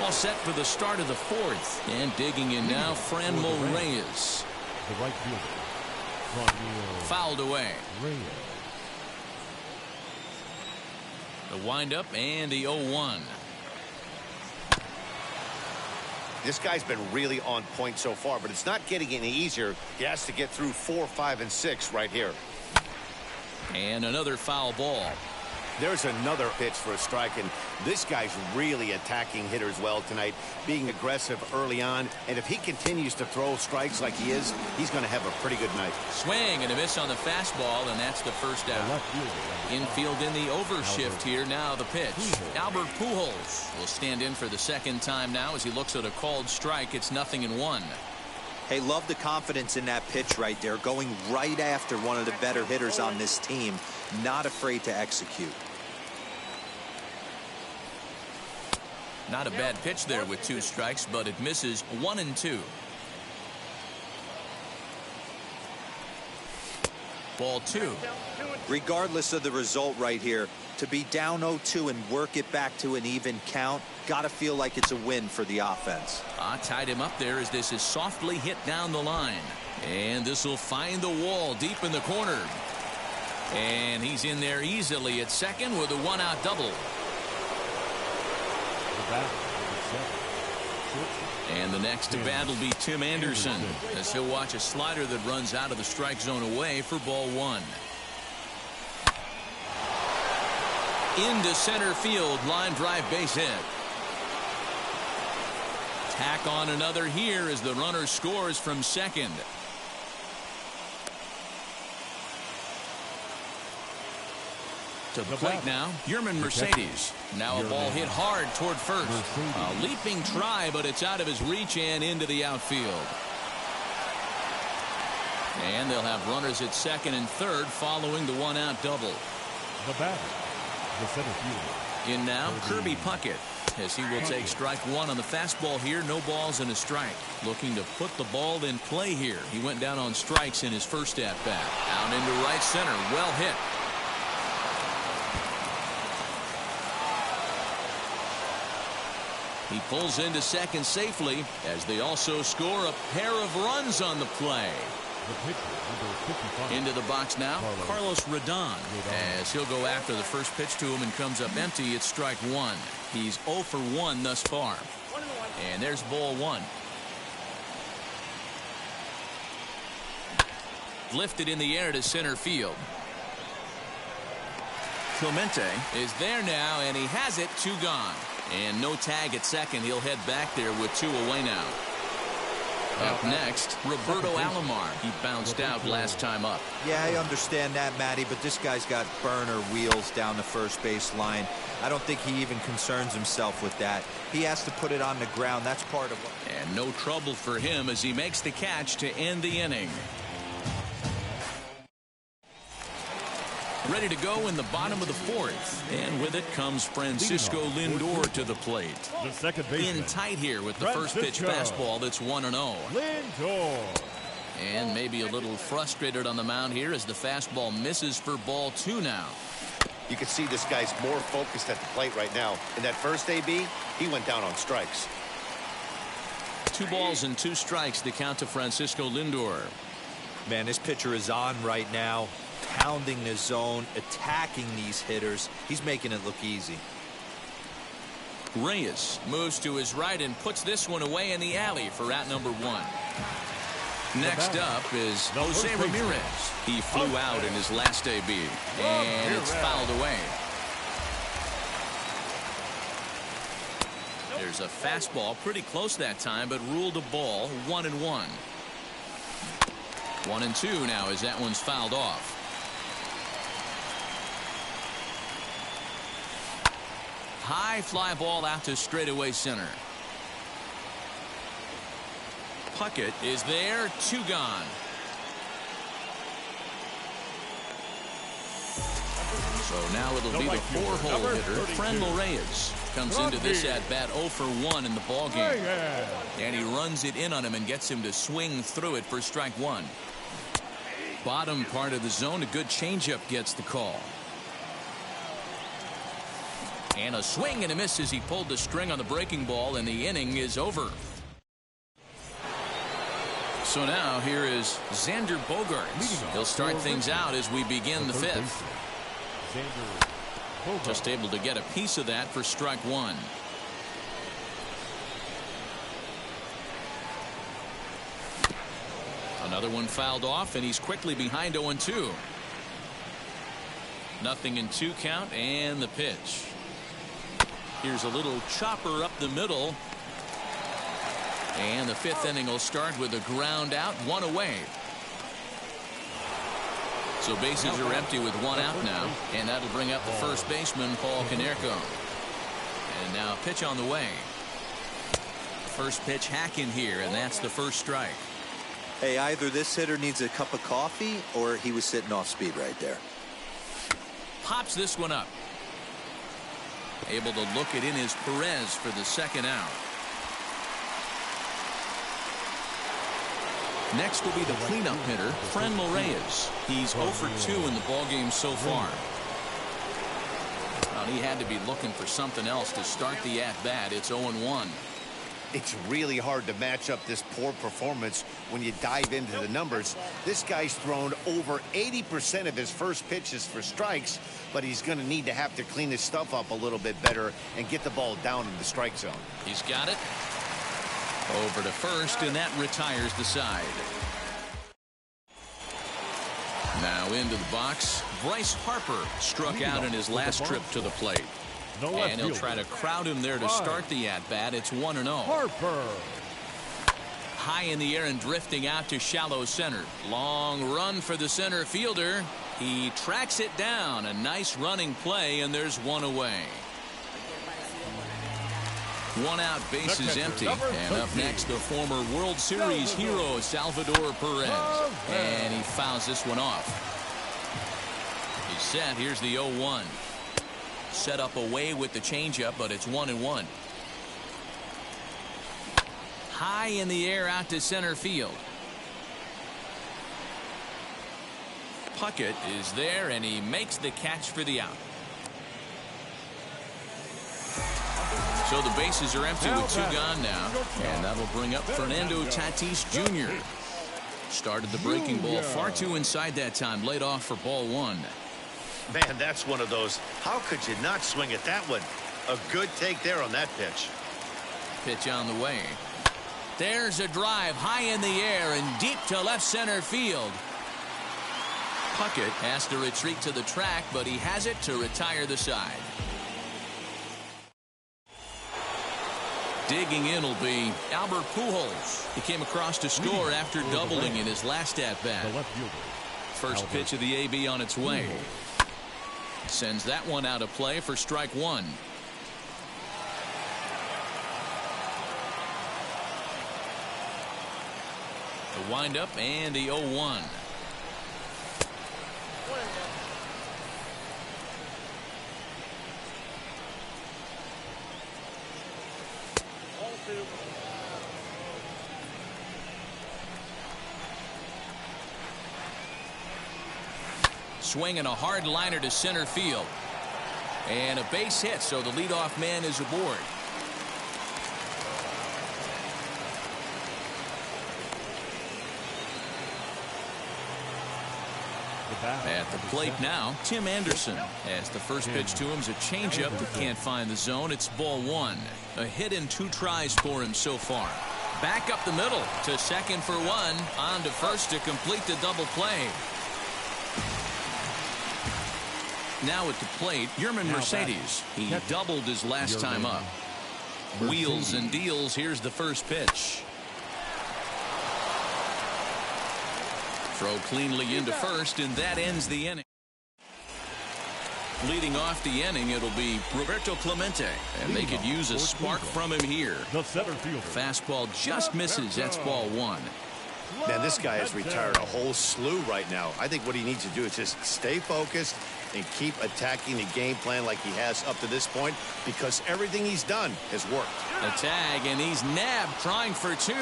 All set for the start of the fourth. And digging in now, Franmil Reyes. The right fielder. Fouled away. Reyes. The windup and the 0-1. This guy's been really on point so far, but it's not getting any easier. He has to get through 4, 5, and 6 right here. And another foul ball. There's another pitch for a strike, and this guy's really attacking hitters well tonight, being aggressive early on. And if he continues to throw strikes like he is, he's going to have a pretty good night. Swing and a miss on the fastball, and that's the first out. Infield in the overshift here. Now the pitch. Albert Pujols will stand in for the second time now as he looks at a called strike. It's 0-1. Hey, love the confidence in that pitch right there. Going right after one of the better hitters on this team. Not afraid to execute. Not a bad pitch there with 2 strikes, but it misses 1-2. Ball 2. Regardless of the result right here, to be down 0-2 and work it back to an even count, gotta feel like it's a win for the offense. Tied him up there as this is softly hit down the line. And this will find the wall deep in the corner. And he's in there easily at second with a 1-out double. And the next to bat will be Tim Anderson as he'll watch a slider that runs out of the strike zone away for ball 1. Into center field, line drive base hit. Tack on another here as the runner scores from second. To the plate now, Yerman Mercedes. Now a ball hit hard toward first. A leaping try, but it's out of his reach and into the outfield. And they'll have runners at second and third following the 1-out double. The batter, the center fielder. In now, Kirby Puckett, as he will take strike 1 on the fastball here. No balls and a strike. Looking to put the ball in play here. He went down on strikes in his first at-bat. Out into right center. Well hit. He pulls into second safely as they also score a pair of runs on the play. The pitcher, number 55. Into the box now, Carlos Rodon, as he'll go after the first pitch to him and comes up empty. It's strike 1. He's 0 for 1 thus far. And there's ball 1. Lifted in the air to center field. Clemente is there now, and he has it. 2 gone. And no tag at second. He'll head back there with 2 away now. Up next, Roberto Alomar. He bounced out last time up. Yeah, I understand that, Matty, but this guy's got burner wheels down the first base line. I don't think he even concerns himself with that. He has to put it on the ground. That's part of what... And no trouble for him as he makes the catch to end the inning. Ready to go in the bottom of the fourth. And with it comes Francisco Lindor to the plate. The second baseman. In tight here with the first pitch fastball that's 1-0. Lindor. And maybe a little frustrated on the mound here as the fastball misses for ball 2 now. You can see this guy's more focused at the plate right now. In that first AB, he went down on strikes. 2 balls and 2 strikes to count to Francisco Lindor. Man, this pitcher is on right now, pounding the zone, attacking these hitters. He's making it look easy. Reyes moves to his right and puts this one away in the alley for out number 1. Next up is Jose Ramirez. He flew out in his last AB, and it's fouled away. There's a fastball pretty close that time, but ruled a ball. 1-1. 1-2 now as that one's fouled off. High fly ball out to straightaway center. Puckett is there, 2 gone. So now it'll be the 4-hole hitter, Franmil Reyes. Comes into this at-bat 0 for 1 in the ballgame. And he runs it in on him and gets him to swing through it for strike 1. Bottom part of the zone, a good changeup gets the call. And a swing and a miss as he pulled the string on the breaking ball, and the inning is over. So now here is Xander Bogaerts. He'll start things out as we begin the 5th. Just able to get a piece of that for strike 1. Another one fouled off, and he's quickly behind 0-2. Nothing in 2 count, and the pitch. Here's a little chopper up the middle. And the 5th inning will start with a ground out, 1 away. So bases are empty with 1 out now, and that'll bring up the first baseman, Paul Konerko. And now pitch on the way. First pitch hack in here, and that's the first strike. Hey, either this hitter needs a cup of coffee or he was sitting off speed right there. Pops this one up. Able to look it in is Perez for the 2nd out. Next will be the cleanup hitter, Franmil Reyes. He's 0 for 2 in the ballgame so far. Well, he had to be looking for something else to start the at-bat. It's 0-1. It's really hard to match up this poor performance when you dive into the numbers. This guy's thrown over 80% of his first pitches for strikes, but he's going to need to have to clean his stuff up a little bit better and get the ball down in the strike zone. He's got it. Over to first, and that retires the side. Now into the box. Bryce Harper struck out in his last trip to the plate. And he'll try to crowd him there to start the at-bat. It's 1-0. Harper. High in the air and drifting out to shallow center. Long run for the center fielder. He tracks it down. A nice running play, and there's 1 away. 1 out, bases empty. And up next, the former World Series hero, Salvador Perez. And he fouls this one off. He's set. Here's the 0-1. Set up away with the changeup, but it's 1-1. High in the air out to center field. Puckett is there, and he makes the catch for the out. So the bases are empty with 2 gone now, and that'll bring up Fernando Tatis Jr. Started the breaking ball far too inside that time, laid off for ball 1. Man, that's one of those. How could you not swing at that one? A good take there on that pitch. Pitch on the way. There's a drive high in the air and deep to left center field. Puckett has to retreat to the track, but he has it to retire the side. Digging in will be Albert Pujols. He came across to score after doubling in his last at-bat. The left fielder. First pitch of the AB on its way. Sends that one out of play for strike one. The windup and the 0-1. Swinging a hard liner to center field. And a base hit, so the leadoff man is aboard. At the plate now, Tim Anderson. As the first pitch to him is a changeup that can't find the zone. It's ball one. A hit in 2 tries for him so far. Back up the middle to second for one. On to first to complete the double play. Now at the plate, Yerman Mercedes. He doubled his last time up. Wheels and deals. Here's the first pitch. Throw cleanly into first, and that ends the inning. Leading off the inning, it'll be Roberto Clemente, and they could use a spark from him here. The center fielder. Fastball just misses. That's ball one. Man, this guy has retired a whole slew right now. I think what he needs to do is just stay focused and keep attacking the game plan like he has up to this point, because everything he's done has worked. A tag, and he's nabbed, trying for 2.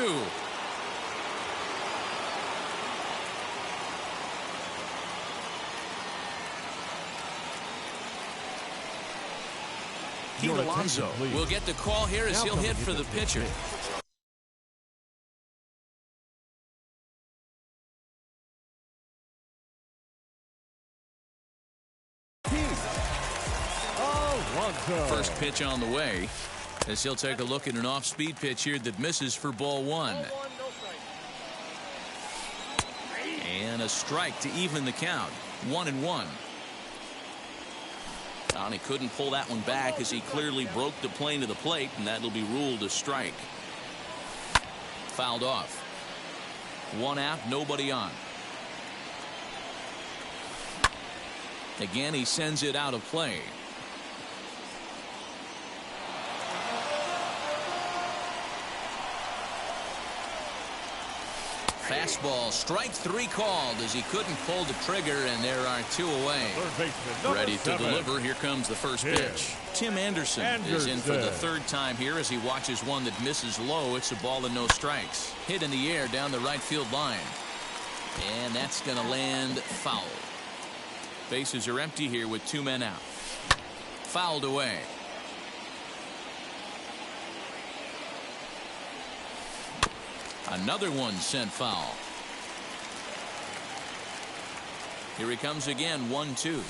Pete Alonso will get the call here as he'll hit for the pitcher. First pitch on the way, as he'll take a look at an off-speed pitch here that misses for ball one. And a strike to even the count. 1-1. And he couldn't pull that one back as he clearly broke the plane to the plate, and that'll be ruled a strike. Fouled off. 1 out, nobody on. Again, he sends it out of play. Fastball, strike 3 called as he couldn't pull the trigger, and there are 2 away. Ready to deliver. Here comes the first pitch. Tim Anderson is in for the 3rd time here as he watches one that misses low. It's a ball and no strikes. Hit in the air down the right field line. And that's going to land foul. Bases are empty here with 2 men out. Fouled away. Another one sent foul. Here he comes again, 1-2.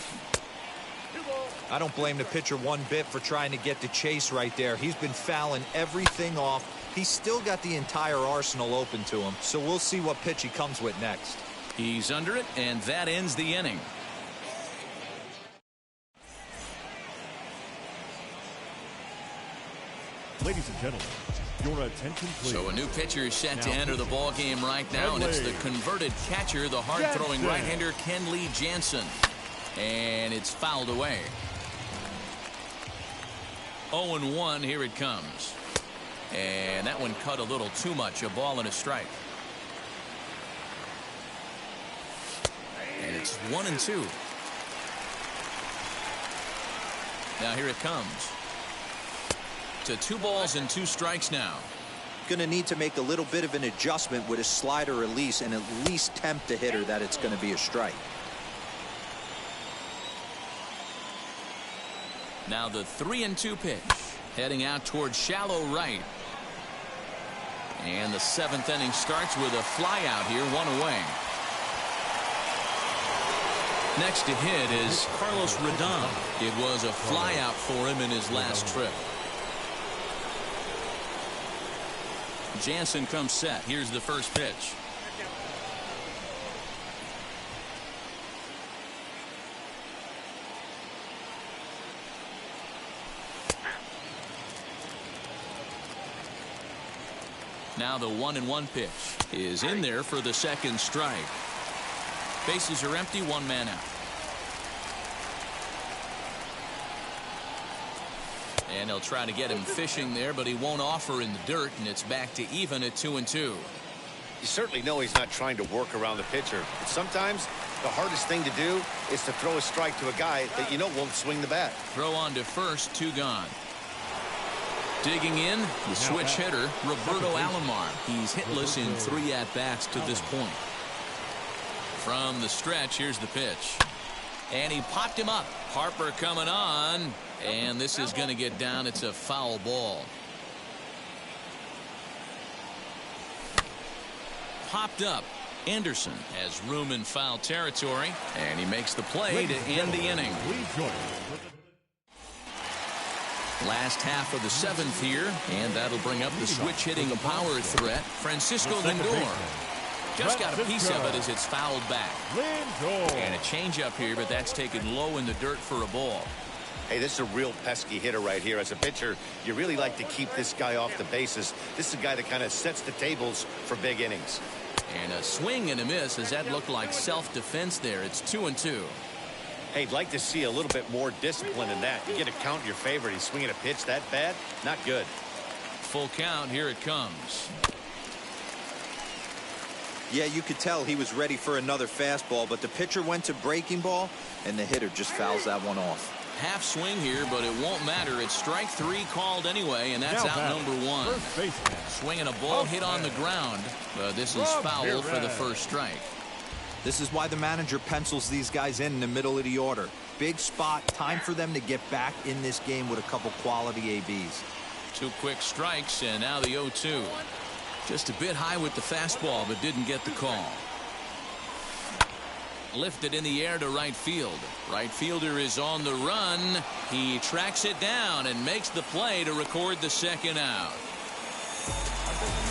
I don't blame the pitcher one bit for trying to get the chase right there. He's been fouling everything off. He's still got the entire arsenal open to him, so we'll see what pitch he comes with next. He's under it, and that ends the inning. Ladies and gentlemen, your attention, please. So a new pitcher is set to enter the ball game right now, and it's the converted catcher, the hard-throwing right-hander Kenley Jansen. And it's fouled away. 0-1, here it comes. And that one cut a little too much, a ball and a strike. And it's 1-2. Now here it comes. To 2 balls and 2 strikes now. Going to need to make a little bit of an adjustment with his slider release and at least tempt the hitter that it's going to be a strike. Now the 3-2 pitch, heading out towards shallow right. And the 7th inning starts with a fly out here, 1 away. Next to hit is Carlos Rodon. It was a fly out for him in his last trip. Jansen comes set. Here's the first pitch. Now the 1-1 pitch is in there for the second strike. Bases are empty, one man out. And they'll try to get him fishing there, but he won't offer in the dirt, and it's back to even at 2-2. You certainly know he's not trying to work around the pitcher. But sometimes the hardest thing to do is to throw a strike to a guy that you know won't swing the bat. Throw on to first, 2 gone. Digging in, the switch hitter, Roberto Alomar. He's hitless in 3 at-bats to this point. From the stretch, here's the pitch. And he popped him up. Harper coming on. And this is going to get down. It's a foul ball. Popped up. Anderson has room in foul territory. And he makes the play to end the inning. Last half of the 7th here. And that'll bring up the switch hitting power threat, Francisco Lindor. Just got a piece of it as it's fouled back. And a changeup here, but that's taken low in the dirt for a ball. Hey, this is a real pesky hitter right here. As a pitcher, you really like to keep this guy off the bases. This is a guy that kind of sets the tables for big innings. And a swing and a miss. As that looked like self-defense there. It's 2-2. Hey, I'd like to see a little bit more discipline in that. You get a count in your favor. He's swinging a pitch that bad. Not good. Full count. Here it comes. Yeah, you could tell he was ready for another fastball, but the pitcher went to breaking ball, and the hitter just fouls that one off. Half swing here, but it won't matter. It's strike 3 called anyway, and that's out number 1. Swinging a ball hit on the ground. This is foul for the first strike. This is why the manager pencils these guys in the middle of the order. Big spot, time for them to get back in this game with a couple quality ABs. 2 quick strikes, and now the 0-2. Just a bit high with the fastball, but didn't get the call. Lifted in the air to right field. Right fielder is on the run. He tracks it down and makes the play to record the second out.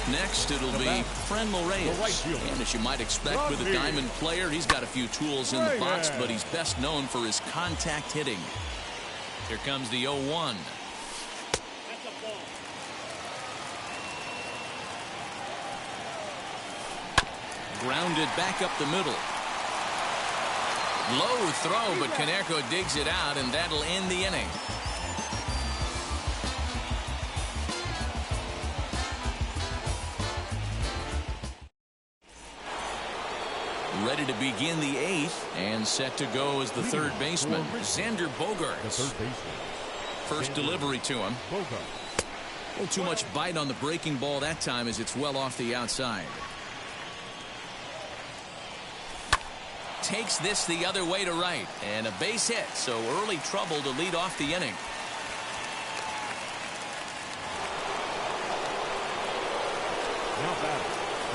Next, it'll be Franmil Reyes. And as you might expect with a diamond player, he's got a few tools in the box, but he's best known for his contact hitting. Here comes the 0-1. Grounded back up the middle. Low throw, but Caneco digs it out, and that'll end the inning. Ready to begin the 8th, and set to go as the third baseman, Xander Bogaerts. First delivery to him. A little too much bite on the breaking ball that time as it's well off the outside. Takes this the other way to right, and a base hit, so early trouble to lead off the inning.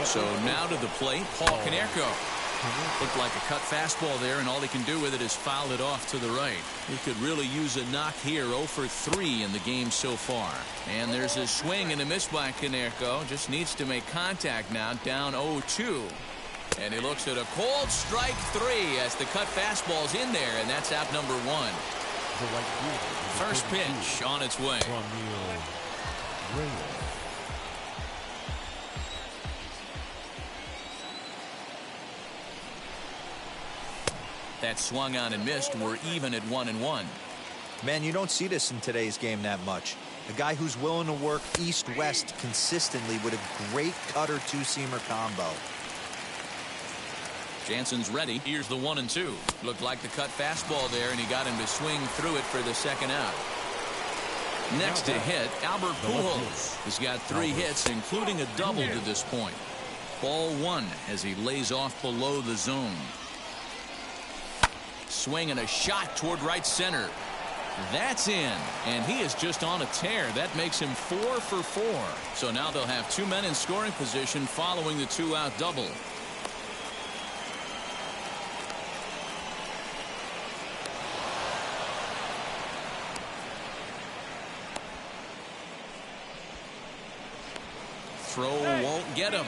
So now to the plate, Paul Caneco. Looked like a cut fastball there, and all he can do with it is foul it off to the right. He could really use a knock here. 0 for 3 in the game so far. And there's a swing and a miss by Caneco. Just needs to make contact now, down 0-2. And he looks at a cold strike 3 as the cut fastball's in there, and that's out number 1. First pitch on its way. That swung on and missed. We're even at 1-1. Man, you don't see this in today's game that much. A guy who's willing to work east-west consistently with a great cutter two-seamer combo. Jansen's ready. Here's the 1-2. Looked like the cut fastball there, and he got him to swing through it for the second out. Next to hit, Albert Pujols. He's got 3 hits, including a double to this point. Ball 1 as he lays off below the zone. Swing and a shot toward right center. That's in, and he is just on a tear. That makes him 4 for 4. So now they'll have 2 men in scoring position following the 2-out double. Throw won't get him.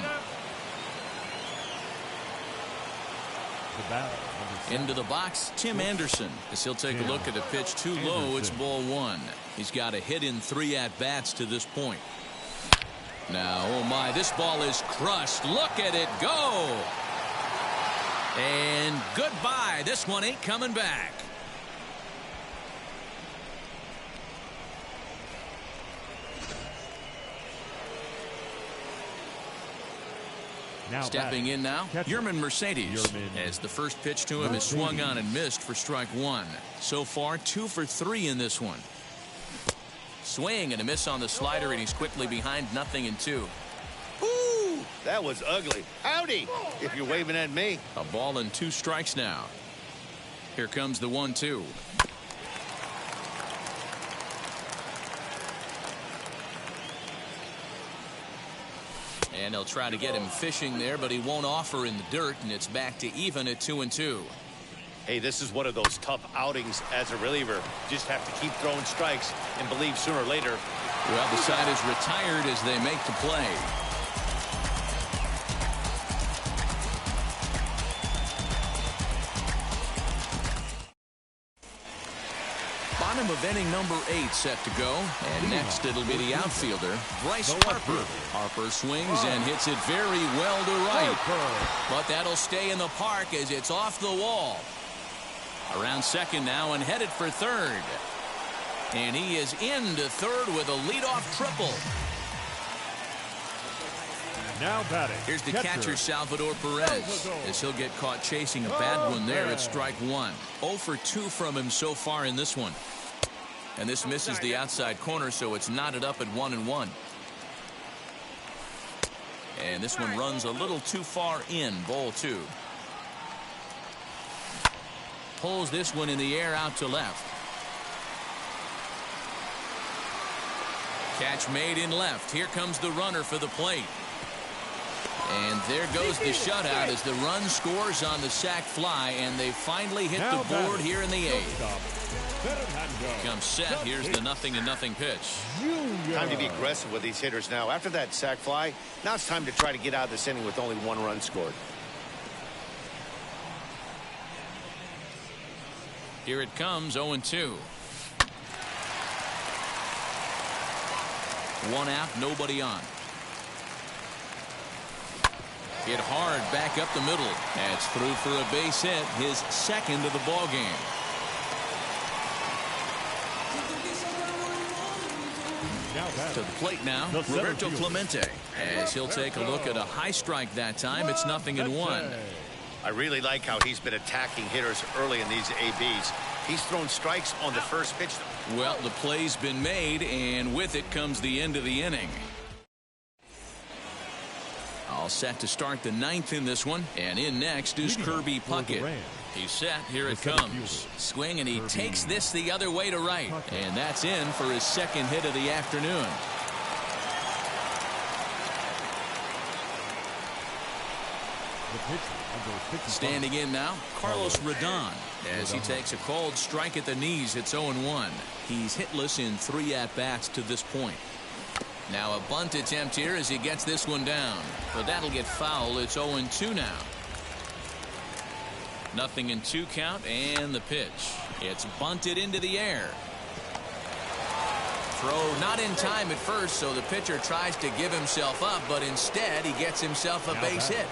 Into the box, Tim Anderson, as he'll take a look at a pitch too low. It's ball 1. He's got a hit in 3 at-bats to this point. Now, oh my, this ball is crushed. Look at it go. And goodbye. This one ain't coming back. Now stepping in now, Yerman Mercedes, as the first pitch to him is swung on and missed for strike one. So far, 2 for 3 in this one. Swing and a miss on the slider, and he's quickly behind 0-2. Ooh, that was ugly. Howdy, if you're waving at me. A ball and 2 strikes now. Here comes the 1-2. And they'll try to get him fishing there, but he won't offer in the dirt, and it's back to even at 2-2. Hey, this is one of those tough outings as a reliever. Just have to keep throwing strikes and believe sooner or later. Well, the side is retired as they make the play. Bottom of inning number 8 set to go. And next it'll be the outfielder, Bryce Harper. Harper swings and hits it very well to right. But that'll stay in the park as it's off the wall. Around second now and headed for third. And he is into third with a leadoff triple. Now batting. Here's the catcher Salvador Perez, as he'll get caught chasing a bad one there at strike one. 0 for 2 from him so far in this one. And this misses the outside corner, so it's knotted up at 1-1. And this one runs a little too far in, ball 2. Pulls this one in the air out to left. Catch made in left. Here comes the runner for the plate. And there goes the shutout as the run scores on the sac fly, and they finally hit the board here in the 8th. Comes set. Here's the 0-0 pitch. Time to be aggressive with these hitters now. After that sac fly, now it's time to try to get out of this inning with only 1 run scored. Here it comes, 0-2. 1 out, nobody on. Hit hard back up the middle. That's through for a base hit, his second of the ball game. To the plate now, Roberto Clemente, as he'll take a look at a high strike that time. It's 0-1. I really like how he's been attacking hitters early in these ABs. He's thrown strikes on the first pitch. Well, the play's been made, and with it comes the end of the inning. All set to start the 9th in this one, and in next is Kirby Puckett. He's set. Here it comes. Swing, and he takes this the other way to right, and that's in for his second hit of the afternoon. Standing in now, Carlos Rodon, as he takes a called strike at the knees. It's 0-1. He's hitless in 3 at-bats to this point. Now a bunt attempt here as he gets this one down, but that'll get foul. It's 0-2 now. 0-2 count, and the pitch. It's bunted into the air. Throw not in time at first, so the pitcher tries to give himself up, but instead he gets himself a base hit.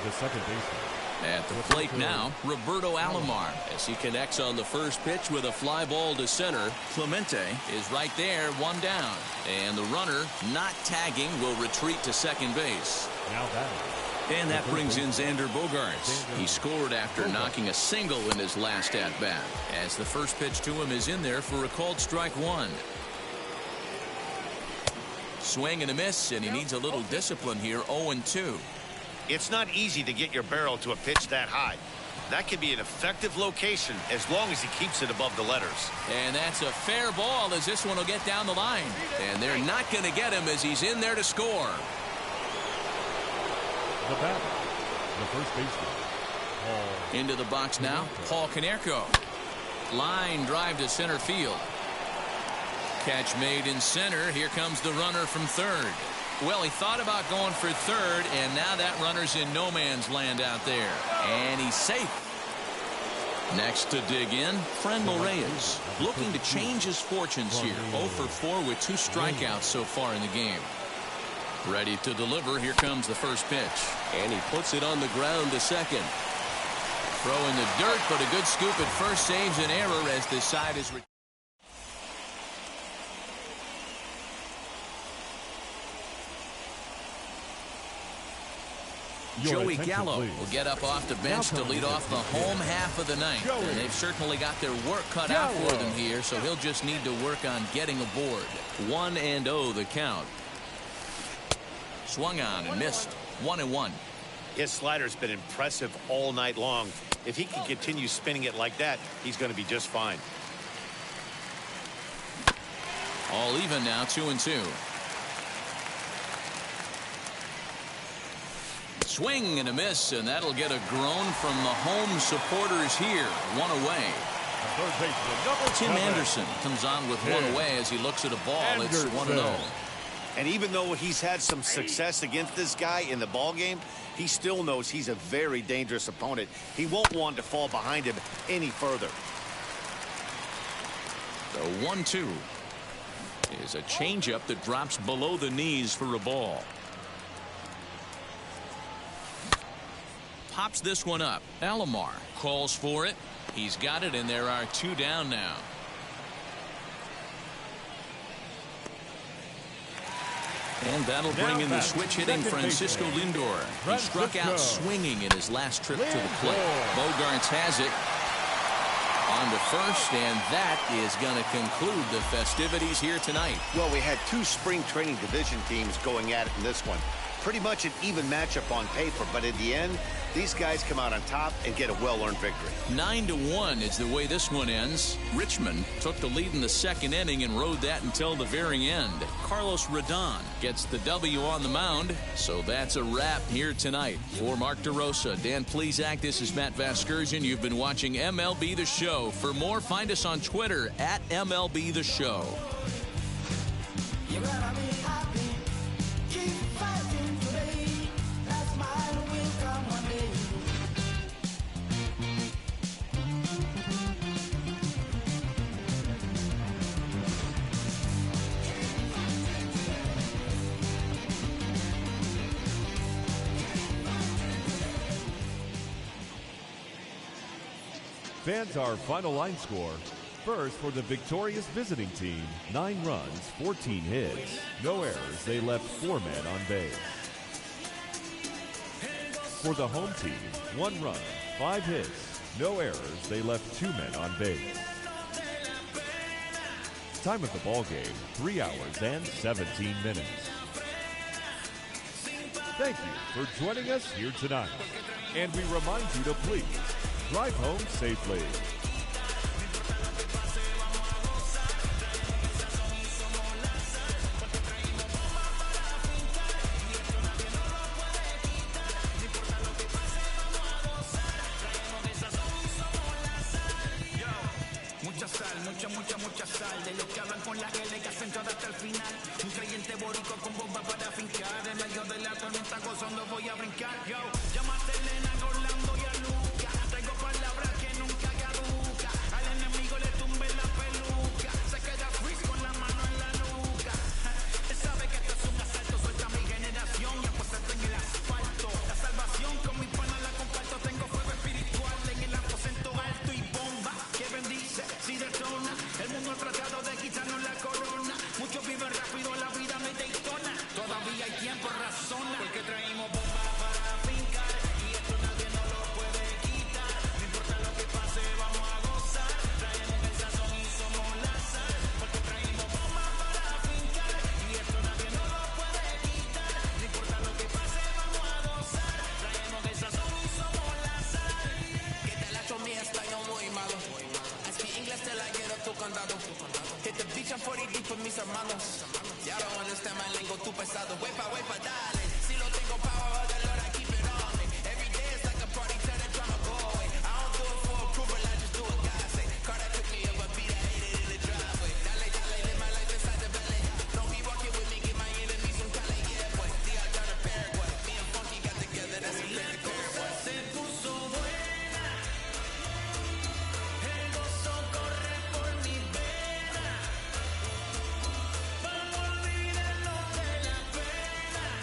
The second baseman. At the plate now, Roberto Alomar, as he connects on the first pitch with a fly ball to center. Clemente is right there, 1 down. And the runner, not tagging, will retreat to second base. Now batting. And that brings in Xander Bogaerts. He scored after knocking a single in his last at-bat, as the first pitch to him is in there for a called strike 1. Swing and a miss, and he needs a little discipline here. 0-2. It's not easy to get your barrel to a pitch that high. That can be an effective location as long as he keeps it above the letters. And that's a fair ball as this one will get down the line. And they're not going to get him as he's in there to score. The batter, the first baseman. Into the box now, Paul Konerko. Line drive to center field. Catch made in center. Here comes the runner from third. Well, he thought about going for third, and now that runner's in no man's land out there. And he's safe. Next to dig in, Franmil Reyes, looking to change his fortunes here. 0 for 4 with 2 strikeouts so far in the game. Ready to deliver. Here comes the first pitch. And he puts it on the ground to second. Throw in the dirt, but a good scoop at first saves an error as this side is. Joey Gallo will get up off the bench to lead off the home half of the ninth. And they've certainly got their work cut out for them here, so he'll just need to work on getting aboard. 1-0 the count. Swung on and missed. 1-1. His slider's been impressive all night long. If he can continue spinning it like that, he's going to be just fine. All even now, 2-2. Swing and a miss, and that'll get a groan from the home supporters here. One away. Tim Anderson comes on with one away as he looks at a ball. It's 1-0. And even though he's had some success against this guy in the ball game, he still knows he's a very dangerous opponent. He won't want to fall behind him any further. The 1-2 is a changeup that drops below the knees for a ball. Pops this one up. Alomar calls for it. He's got it, and there are 2 down now. And that'll bring in the switch-hitting Francisco Lindor. He struck out swinging in his last trip to the plate. Bogarts has it on to first, and that is going to conclude the festivities here tonight. Well, we had 2 spring training division teams going at it in this one. Pretty much an even matchup on paper, but in the end, these guys come out on top and get a well-earned victory. 9-1 is the way this one ends. Richmond took the lead in the second inning and rode that until the very end. Carlos Rodon gets the W on the mound, so that's a wrap here tonight. For Mark DeRosa, Dan Plesac, this is Matt Vasgersian. You've been watching MLB The Show. For more, find us on Twitter at MLB The Show. You gotta be happy. Keep fighting today. That smile will come one day. Fans, our final line score. First, for the victorious visiting team, 9 runs, 14 hits. No errors, they left 4 men on base. For the home team, 1 run, 5 hits. No errors, they left 2 men on base. Time of the ball game, 3 hours and 17 minutes. Thank you for joining us here tonight. And we remind you to please drive home safely. Mucha sal, de los que hablan con la L que hacen todo hasta el final. Un creyente boricua con bomba para fincar. En medio de la tormenta gozando voy a brincar. Yo, llámate Elena, Orlando y a Luca. Traigo palabras que nunca caduca. Al enemigo le tumbe la peluca. Se queda freeze con la mano en la nuca. Él sabe que esto es un asalto, suelta mi generación y apuéstate en el asfalto. La salvación con mi pana la comparto. Tengo fuego espiritual en el aposento alto y bomba que bendice si detona. El mundo ha tratado de quitarnos la corona. Muchos viven rápido, la vida me Daytona. Todavía hay tiempo, razona. Porque traemos bomba para fincar. Y esto nadie nos lo puede quitar. No importa lo que pase, vamos a gozar. Traemos el sazón y somos la sal. Porque traemos bomba para fincar. Y esto nadie nos lo puede quitar. No importa lo que pase, vamos a gozar. Traemos el sazón y somos la sal. Que te la mi español muy malo. I speak English till I get up to condado. Hit the beach, I'm 40 deep with mis hermanos. Ya don't understand my lingo, too pesado. Wepa, dale. Si lo tengo power, the Lord, I keep it on me. Every day is like a party, tell the drama go away. I don't do it for approval, I just do what God say. Carter took me up a beat, I hate it in the driveway. Dale, live my life inside the belly. Don't be walking with me, get my enemies some cali, yeah, boy. The out down to Paraguay. Me and Funky got together, that's a great Paraguay. Se puso buena. El gozo corre por mi vena. Vamos a olvidarnos de la pena.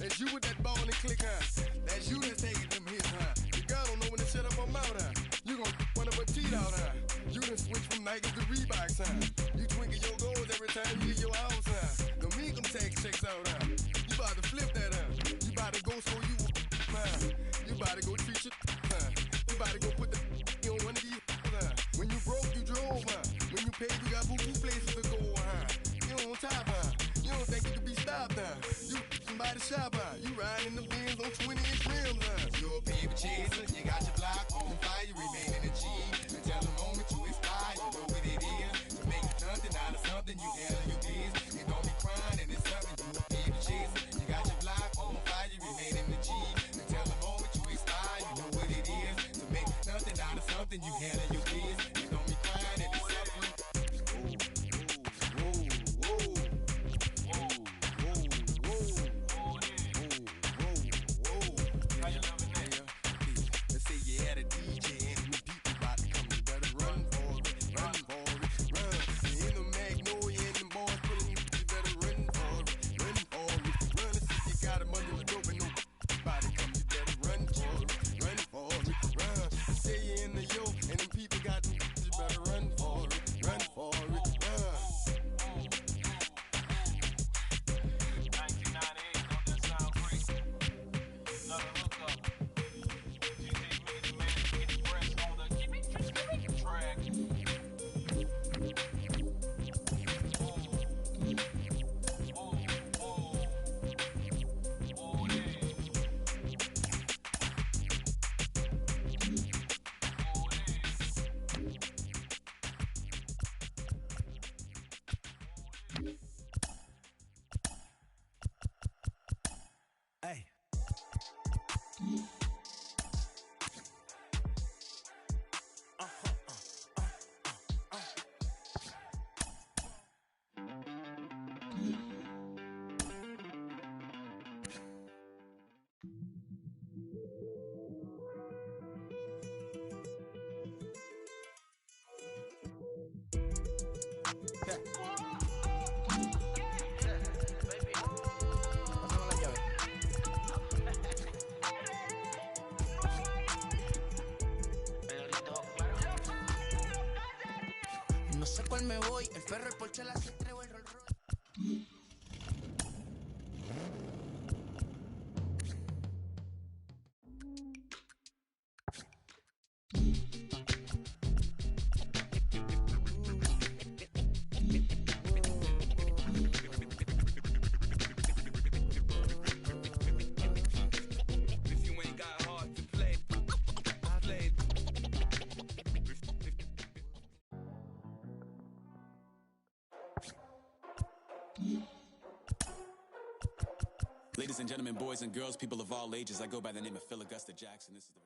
That's you with that ball and click, huh? That's you that's taking them hits, huh? The girl don't know when to shut up her mouth, huh? You gon' one of her teeth out, huh? You done switch from Nike to Reeboks, huh? You twinkle your goals every time you leave your house, huh? Don't make them take checks out, huh? You about to flip that, huh? You about to go so you, huh? You about to go treat your, huh? You about to go put the on one of these, huh? When you broke, you drove, huh? When you paid, you got boo-boo places to go, huh? You on top, huh? You don't think you can be stopped, huh? You somebody shop, huh? You riding in the Benz on 20-inch rims, huh? You a paper chaser, you got your block on fire, you remain in the G. Until the moment you expire, you know what it is. To make nothing out of something, you handle your biz. You don't be crying and it's something, you a paper chaser. You got your block on fire, you remain in the G. Until the moment you expire, you know what it is. To make nothing out of something, you handle your biz. You don't be crying and it's something. Hey. No sé cuál me voy, el perro, el Porsche, la C3 o el Rolls Royce. Ladies and gentlemen, boys and girls, people of all ages, I go by the name of Phil Augusta Jackson. This is the...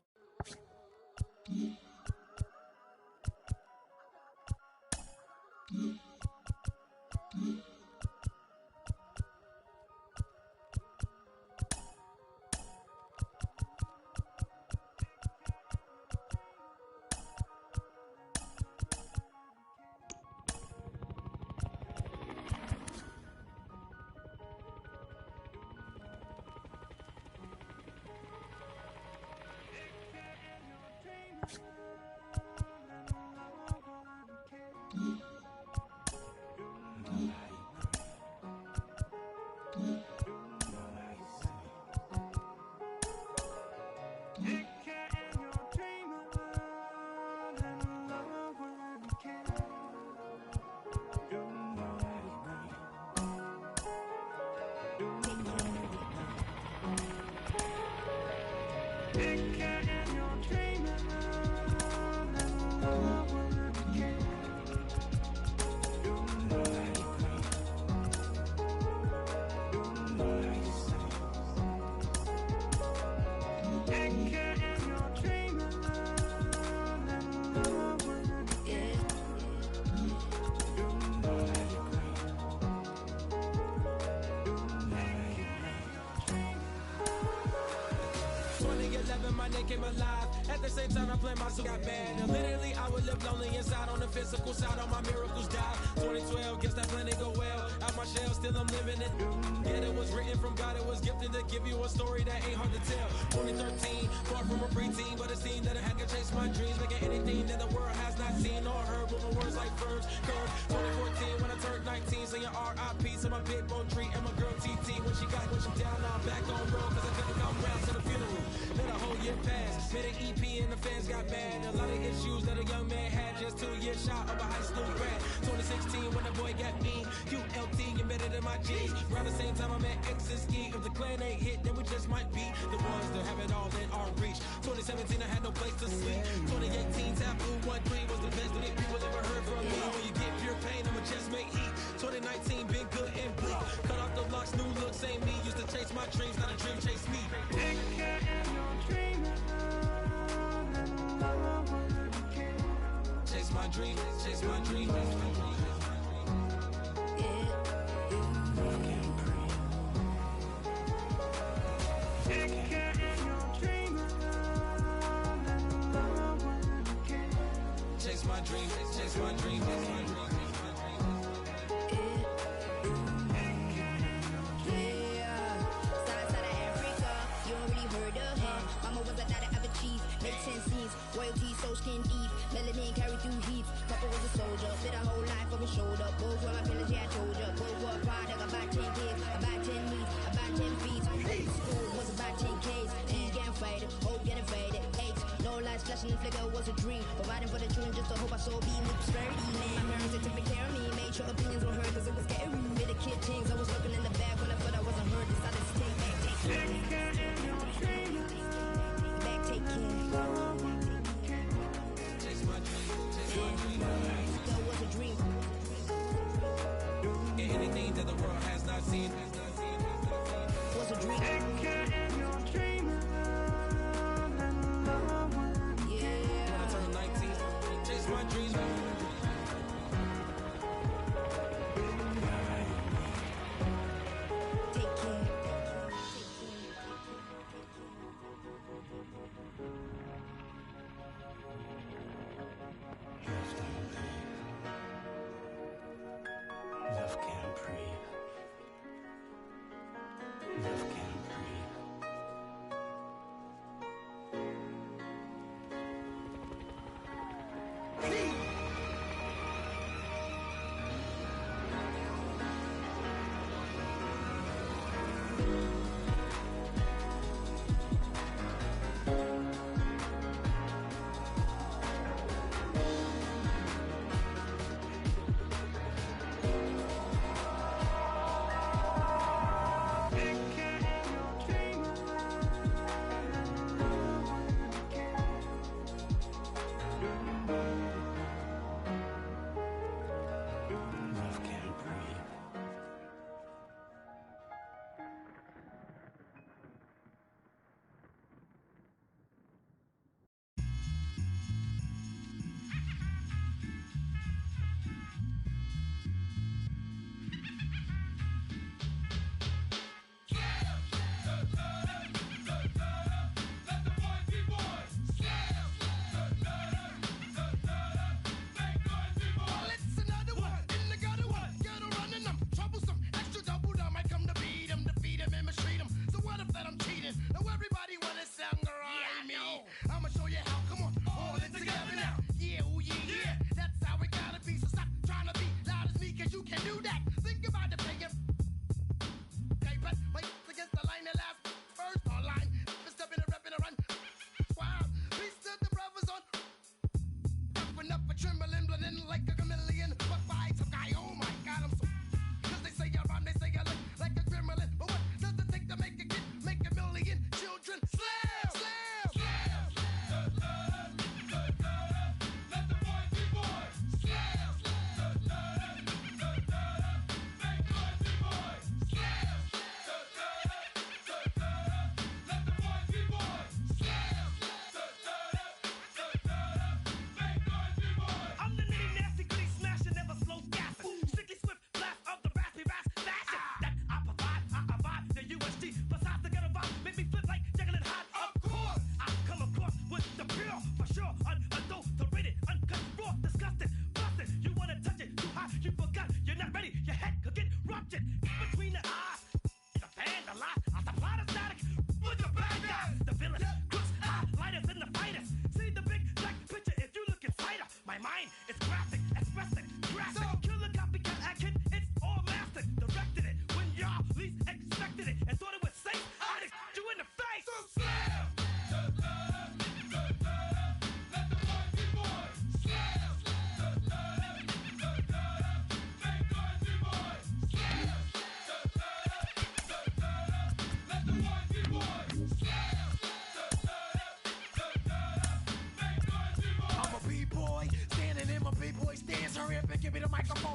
my name came alive. At the same time, I planned my suit got bad. And literally, I would live lonely inside. On the physical side, all my miracles died. 2012, guess that plan didn't go well. Out my shell, still I'm living it. Yeah, it was written from God. It was gifted to give you a story that ain't hard to tell. 2013, far from a preteen, but it seemed that I had to chase my dreams, making anything that the world has not seen or heard. Moving words like verbs, curves. 2014, when I turned 19, saying R.I.P. to my big bone tree and my girl TT. When she down, now I'm back on road, cause I couldn't come round to the funeral. Let a whole year pass, made an EP and the fans got mad. A lot of issues that a young man had, just 2 years shy of a high school grad. 2016, when the boy got me, QLT embedded in my G's. Around the same time I met X and Ski. If the clan ain't hit, then we just might be the ones that have it all in our reach. 2017, I had no place to sleep. 2018, Taboo 1-3 was the best that people ever heard from me. When you get pure pain, I'ma just make heat. 2019, been good and bleak. Cut off the locks, new look, same me. Used to chase my dreams, not a dream chase me. Chase my dream, chase my dream. Chase my dream, chase my dream, chase my dream. Royalty, so skin deep, melanin carry through heat. Papa was a soldier, spent a whole life on his shoulder. Both were my feelings, yeah, I told ya. Both were product, about 10 kids, about 10 weeks, about 10 feet. School was about 10 Ks, T's getting faded, hope getting faded. 8, no lights flashing and flicker was a dream. Providing for the children just to hope I saw being with prosperity, man. My parents, they took good care of me, made sure opinions were heard, cause it was scary. With the kid things, I was looking in the back when I thought I wasn't heard. Decided to take back, take care. Back, take care. Anything that the world has not seen was a dream. Yeah. When I turned 19, chase my dreams. Take care. Love can't breathe. Love can't breathe.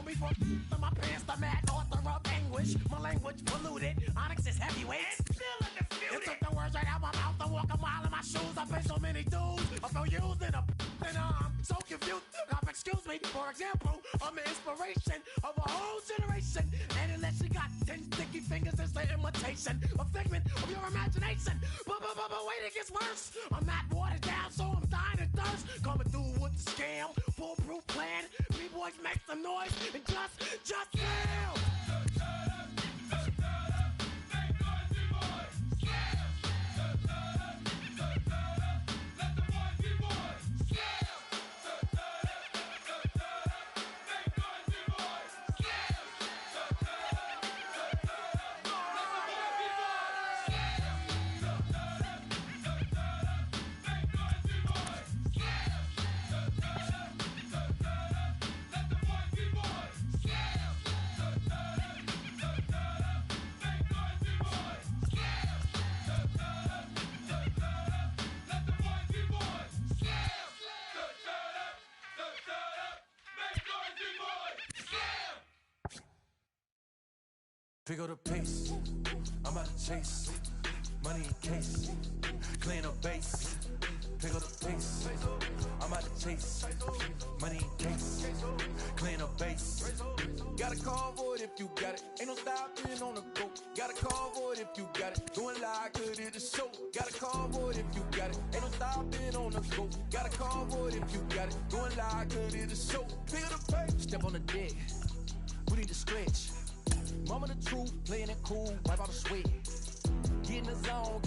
before my pants, the mad author of anguish. My language polluted, Onyx is heavyweight. And still undefeated. You took the words right out my mouth and walk a mile in my shoes. I've been so many dudes, I feel used and I'm so confused. Excuse me, for example, I'm an inspiration of a whole generation. And unless you got 10 sticky fingers, it's the imitation, a figment of your imagination. But wait, it gets worse. I'm not watered down, so I'm dying of thirst. Coming through with the scam, foolproof plan. B-boys make some noise and just fail. Pick up the pace, I'm about to chase, money in case, clean up base. Pick up the pace, I'm about to chase, money in case, clean up base. Got a call for it if you got it, ain't no stopping on the go. Got a call for it if you got it, doing like good at the show. Got a call for it if you got it, ain't no stopping on the go. Got a call for it if you got it, doing like good at the show. Pick up the pace, step on the deck, we need to stretch. Mama the truth, playing it cool, wipe out the sweat. Get in the zone,